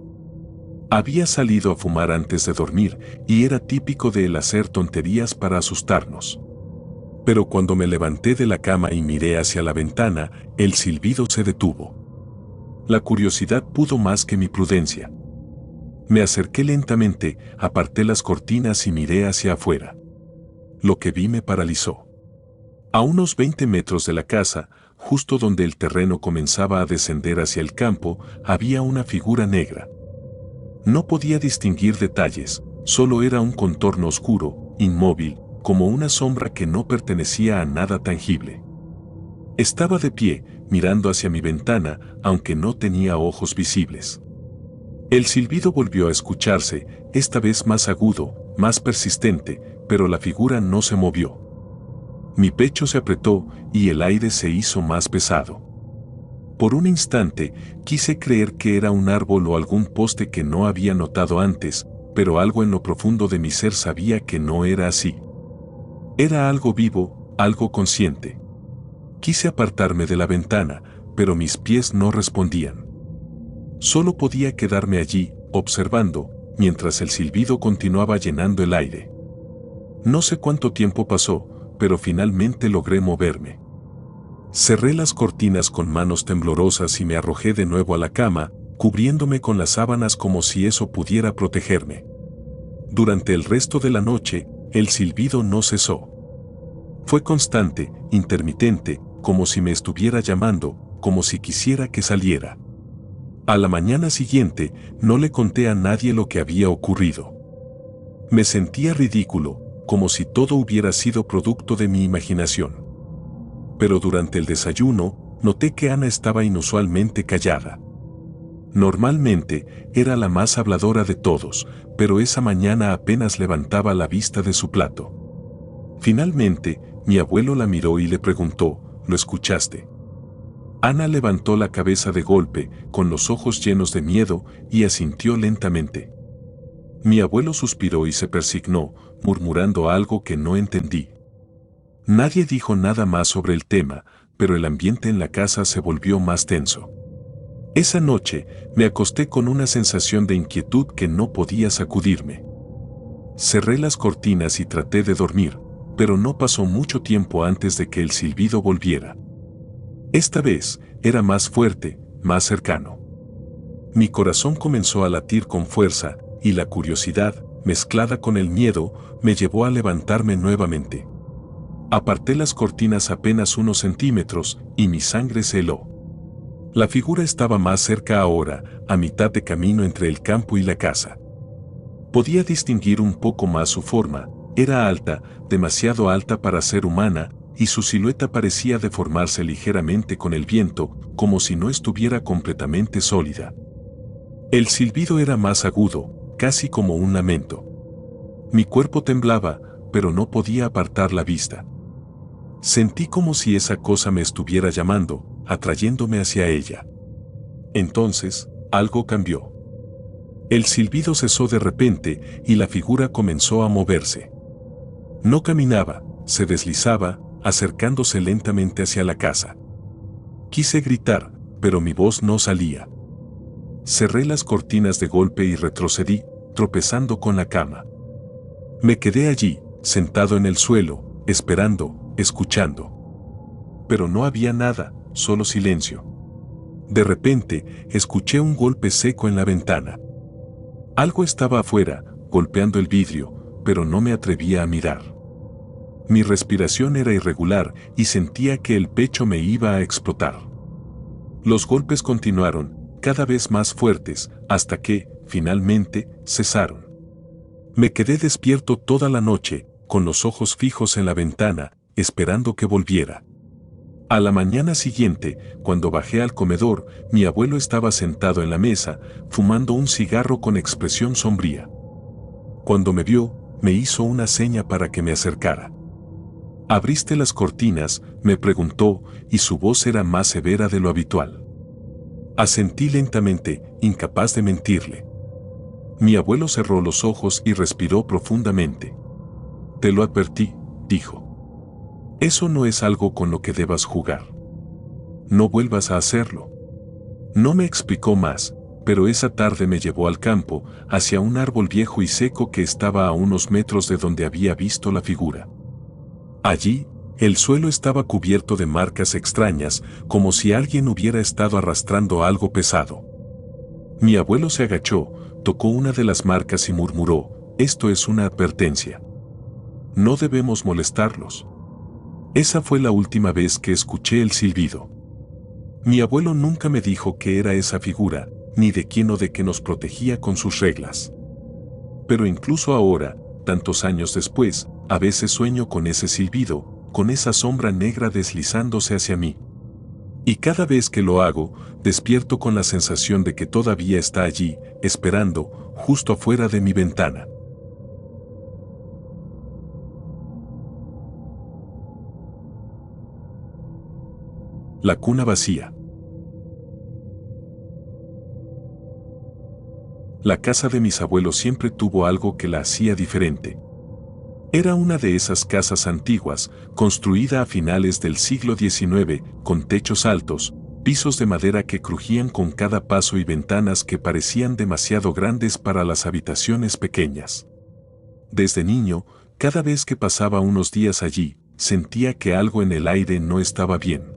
Speaker 1: Había salido a fumar antes de dormir y era típico de él hacer tonterías para asustarnos. Pero cuando me levanté de la cama y miré hacia la ventana, el silbido se detuvo. La curiosidad pudo más que mi prudencia. Me acerqué lentamente, aparté las cortinas y miré hacia afuera. Lo que vi me paralizó. A unos 20 metros de la casa, justo donde el terreno comenzaba a descender hacia el campo, había una figura negra. No podía distinguir detalles, solo era un contorno oscuro, inmóvil, como una sombra que no pertenecía a nada tangible. Estaba de pie, mirando hacia mi ventana, aunque no tenía ojos visibles. El silbido volvió a escucharse, esta vez más agudo, más persistente, pero la figura no se movió. Mi pecho se apretó y el aire se hizo más pesado. Por un instante, quise creer que era un árbol o algún poste que no había notado antes, pero algo en lo profundo de mi ser sabía que no era así. Era algo vivo, algo consciente. Quise apartarme de la ventana, pero mis pies no respondían. Solo podía quedarme allí, observando, mientras el silbido continuaba llenando el aire. No sé cuánto tiempo pasó, pero finalmente logré moverme. Cerré las cortinas con manos temblorosas y me arrojé de nuevo a la cama, cubriéndome con las sábanas como si eso pudiera protegerme. Durante el resto de la noche, el silbido no cesó. Fue constante, intermitente, como si me estuviera llamando, como si quisiera que saliera. A la mañana siguiente, no le conté a nadie lo que había ocurrido. Me sentía ridículo, como si todo hubiera sido producto de mi imaginación. Pero durante el desayuno, noté que Ana estaba inusualmente callada. Normalmente, era la más habladora de todos, pero esa mañana apenas levantaba la vista de su plato. Finalmente, mi abuelo la miró y le preguntó: ¿lo escuchaste? Ana levantó la cabeza de golpe, con los ojos llenos de miedo, y asintió lentamente. Mi abuelo suspiró y se persignó, murmurando algo que no entendí. Nadie dijo nada más sobre el tema, pero el ambiente en la casa se volvió más tenso. Esa noche, me acosté con una sensación de inquietud que no podía sacudirme. Cerré las cortinas y traté de dormir, pero no pasó mucho tiempo antes de que el silbido volviera. Esta vez, era más fuerte, más cercano. Mi corazón comenzó a latir con fuerza, y la curiosidad, mezclada con el miedo, me llevó a levantarme nuevamente. Aparté las cortinas apenas unos centímetros, y mi sangre se heló. La figura estaba más cerca ahora, a mitad de camino entre el campo y la casa. Podía distinguir un poco más su forma, era alta, demasiado alta para ser humana, y su silueta parecía deformarse ligeramente con el viento, como si no estuviera completamente sólida. El silbido era más agudo, casi como un lamento. Mi cuerpo temblaba, pero no podía apartar la vista. Sentí como si esa cosa me estuviera llamando, atrayéndome hacia ella. Entonces, algo cambió. El silbido cesó de repente y la figura comenzó a moverse. No caminaba, se deslizaba, acercándose lentamente hacia la casa. Quise gritar, pero mi voz no salía. Cerré las cortinas de golpe y retrocedí, tropezando con la cama. Me quedé allí, sentado en el suelo, esperando, escuchando. Pero no había nada, solo silencio. De repente, escuché un golpe seco en la ventana. Algo estaba afuera, golpeando el vidrio, pero no me atrevía a mirar. Mi respiración era irregular y sentía que el pecho me iba a explotar. Los golpes continuaron, cada vez más fuertes, hasta que, finalmente, cesaron. Me quedé despierto toda la noche, con los ojos fijos en la ventana, esperando que volviera. A la mañana siguiente, cuando bajé al comedor, mi abuelo estaba sentado en la mesa, fumando un cigarro con expresión sombría. Cuando me vio, me hizo una seña para que me acercara. «¿Abriste las cortinas?», me preguntó, y su voz era más severa de lo habitual. Asentí lentamente, incapaz de mentirle. Mi abuelo cerró los ojos y respiró profundamente. «Te lo advertí», dijo. «Eso no es algo con lo que debas jugar. No vuelvas a hacerlo». No me explicó más, pero esa tarde me llevó al campo, hacia un árbol viejo y seco que estaba a unos metros de donde había visto la figura. Allí, el suelo estaba cubierto de marcas extrañas, como si alguien hubiera estado arrastrando algo pesado. Mi abuelo se agachó, tocó una de las marcas y murmuró: «Esto es una advertencia. No debemos molestarlos». Esa fue la última vez que escuché el silbido. Mi abuelo nunca me dijo qué era esa figura, ni de quién o de qué nos protegía con sus reglas. Pero incluso ahora, tantos años después, a veces sueño con ese silbido, con esa sombra negra deslizándose hacia mí. Y cada vez que lo hago, despierto con la sensación de que todavía está allí, esperando, justo afuera de mi ventana. La cuna vacía. La casa de mis abuelos siempre tuvo algo que la hacía diferente. Era una de esas casas antiguas, construida a finales del siglo XIX, con techos altos, pisos de madera que crujían con cada paso y ventanas que parecían demasiado grandes para las habitaciones pequeñas. Desde niño, cada vez que pasaba unos días allí, sentía que algo en el aire no estaba bien.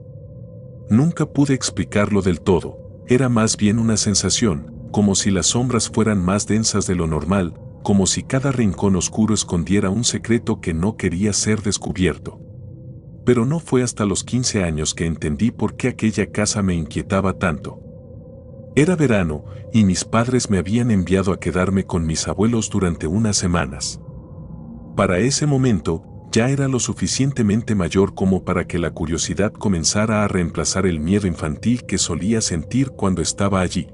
Speaker 1: Nunca pude explicarlo del todo, era más bien una sensación, como si las sombras fueran más densas de lo normal, como si cada rincón oscuro escondiera un secreto que no quería ser descubierto. Pero no fue hasta los 15 años que entendí por qué aquella casa me inquietaba tanto. Era verano, y mis padres me habían enviado a quedarme con mis abuelos durante unas semanas. Para ese momento, ya era lo suficientemente mayor como para que la curiosidad comenzara a reemplazar el miedo infantil que solía sentir cuando estaba allí.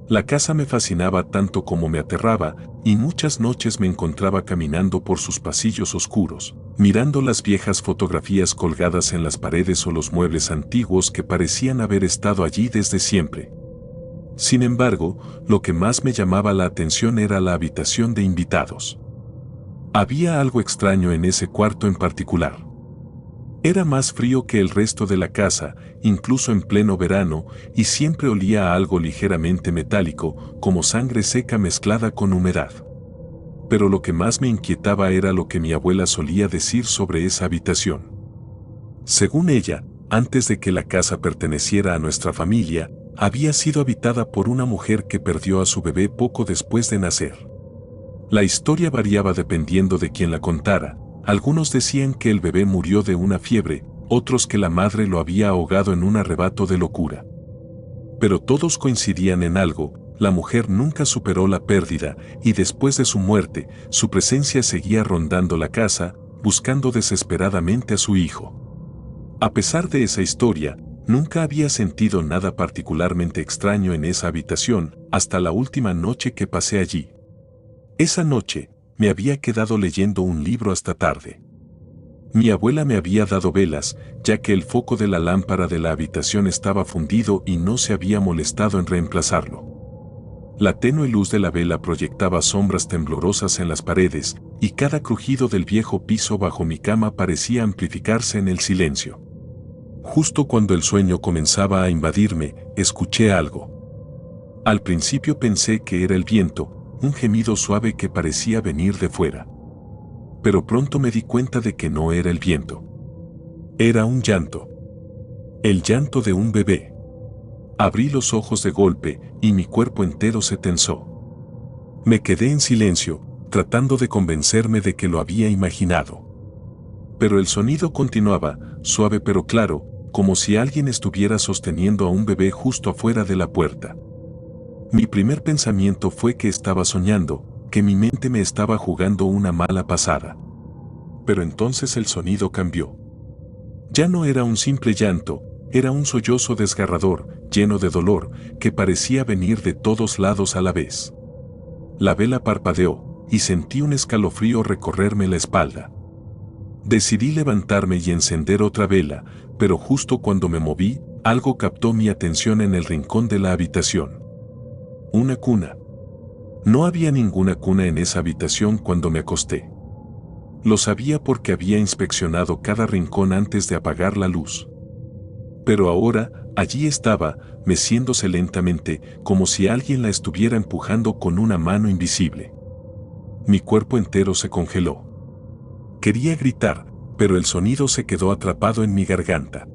Speaker 1: La casa me fascinaba tanto como me aterraba, y muchas noches me encontraba caminando por sus pasillos oscuros, mirando las viejas fotografías colgadas en las paredes o los muebles antiguos que parecían haber estado allí desde siempre. Sin embargo, lo que más me llamaba la atención era la habitación de invitados. Había algo extraño en ese cuarto en particular. Era más frío que el resto de la casa, incluso en pleno verano, y siempre olía a algo ligeramente metálico, como sangre seca mezclada con humedad. Pero lo que más me inquietaba era lo que mi abuela solía decir sobre esa habitación. Según ella, antes de que la casa perteneciera a nuestra familia, había sido habitada por una mujer que perdió a su bebé poco después de nacer. La historia variaba dependiendo de quién la contara. Algunos decían que el bebé murió de una fiebre, otros que la madre lo había ahogado en un arrebato de locura. Pero todos coincidían en algo: la mujer nunca superó la pérdida y después de su muerte, su presencia seguía rondando la casa, buscando desesperadamente a su hijo. A pesar de esa historia, nunca había sentido nada particularmente extraño en esa habitación hasta la última noche que pasé allí. Esa noche, me había quedado leyendo un libro hasta tarde. Mi abuela me había dado velas, ya que el foco de la lámpara de la habitación estaba fundido y no se había molestado en reemplazarlo. La tenue luz de la vela proyectaba sombras temblorosas en las paredes, y cada crujido del viejo piso bajo mi cama parecía amplificarse en el silencio. Justo cuando el sueño comenzaba a invadirme, escuché algo. Al principio pensé que era el viento, un gemido suave que parecía venir de fuera. Pero pronto me di cuenta de que no era el viento. Era un llanto. El llanto de un bebé. Abrí los ojos de golpe y mi cuerpo entero se tensó. Me quedé en silencio, tratando de convencerme de que lo había imaginado. Pero el sonido continuaba, suave pero claro, como si alguien estuviera sosteniendo a un bebé justo afuera de la puerta. Mi primer pensamiento fue que estaba soñando, que mi mente me estaba jugando una mala pasada. Pero entonces el sonido cambió. Ya no era un simple llanto, era un sollozo desgarrador, lleno de dolor, que parecía venir de todos lados a la vez. La vela parpadeó, y sentí un escalofrío recorrerme la espalda. Decidí levantarme y encender otra vela, pero justo cuando me moví, algo captó mi atención en el rincón de la habitación. Una cuna. No había ninguna cuna en esa habitación cuando me acosté. Lo sabía porque había inspeccionado cada rincón antes de apagar la luz. Pero ahora, allí estaba, meciéndose lentamente, como si alguien la estuviera empujando con una mano invisible. Mi cuerpo entero se congeló. Quería gritar, pero el sonido se quedó atrapado en mi garganta.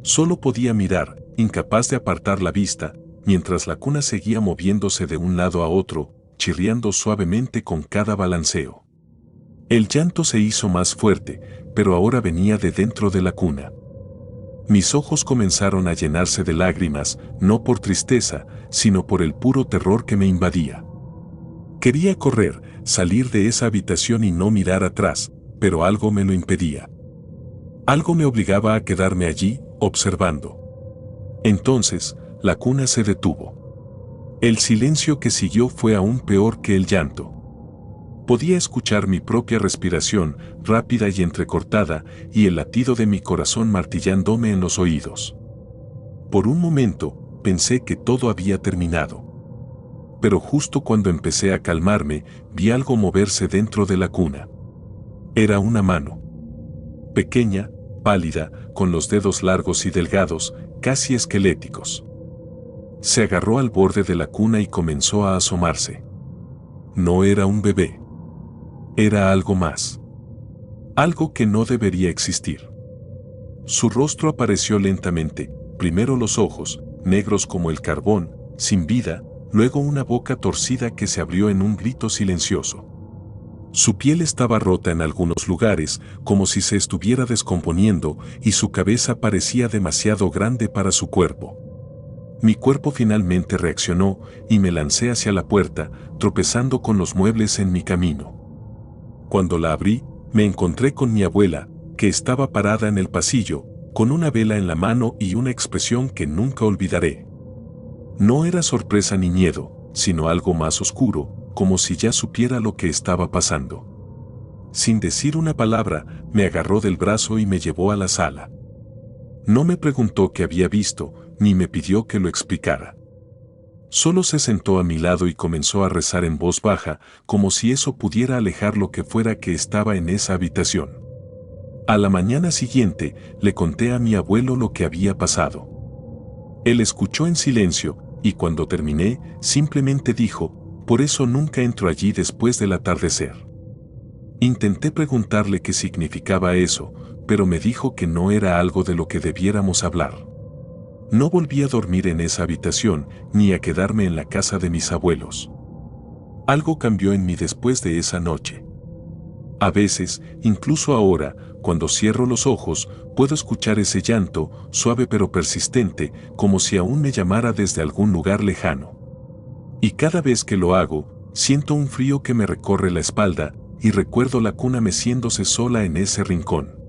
Speaker 1: Solo podía mirar, incapaz de apartar la vista, mientras la cuna seguía moviéndose de un lado a otro, chirriando suavemente con cada balanceo. El llanto se hizo más fuerte, pero ahora venía de dentro de la cuna. Mis ojos comenzaron a llenarse de lágrimas, no por tristeza, sino por el puro terror que me invadía. Quería correr, salir de esa habitación y no mirar atrás, pero algo me lo impedía. Algo me obligaba a quedarme allí, observando. Entonces, la cuna se detuvo. El silencio que siguió fue aún peor que el llanto. Podía escuchar mi propia respiración, rápida y entrecortada, y el latido de mi corazón martillándome en los oídos. Por un momento, pensé que todo había terminado. Pero justo cuando empecé a calmarme, vi algo moverse dentro de la cuna. Era una mano. Pequeña, pálida, con los dedos largos y delgados, casi esqueléticos. Se agarró al borde de la cuna y comenzó a asomarse. No era un bebé. Era algo más. Algo que no debería existir. Su rostro apareció lentamente, primero los ojos, negros como el carbón, sin vida, luego una boca torcida que se abrió en un grito silencioso. Su piel estaba rota en algunos lugares, como si se estuviera descomponiendo, y su cabeza parecía demasiado grande para su cuerpo. Mi cuerpo finalmente reaccionó, y me lancé hacia la puerta, tropezando con los muebles en mi camino. Cuando la abrí, me encontré con mi abuela, que estaba parada en el pasillo, con una vela en la mano y una expresión que nunca olvidaré. No era sorpresa ni miedo, sino algo más oscuro, como si ya supiera lo que estaba pasando. Sin decir una palabra, me agarró del brazo y me llevó a la sala. No me preguntó qué había visto, ni me pidió que lo explicara. Solo se sentó a mi lado y comenzó a rezar en voz baja, como si eso pudiera alejar lo que fuera que estaba en esa habitación. A la mañana siguiente, le conté a mi abuelo lo que había pasado. Él escuchó en silencio, y cuando terminé, simplemente dijo: «Por eso nunca entro allí después del atardecer». Intenté preguntarle qué significaba eso, pero me dijo que no era algo de lo que debiéramos hablar. No volví a dormir en esa habitación, ni a quedarme en la casa de mis abuelos. Algo cambió en mí después de esa noche. A veces, incluso ahora, cuando cierro los ojos, puedo escuchar ese llanto, suave pero persistente, como si aún me llamara desde algún lugar lejano. Y cada vez que lo hago, siento un frío que me recorre la espalda, y recuerdo la cuna meciéndose sola en ese rincón.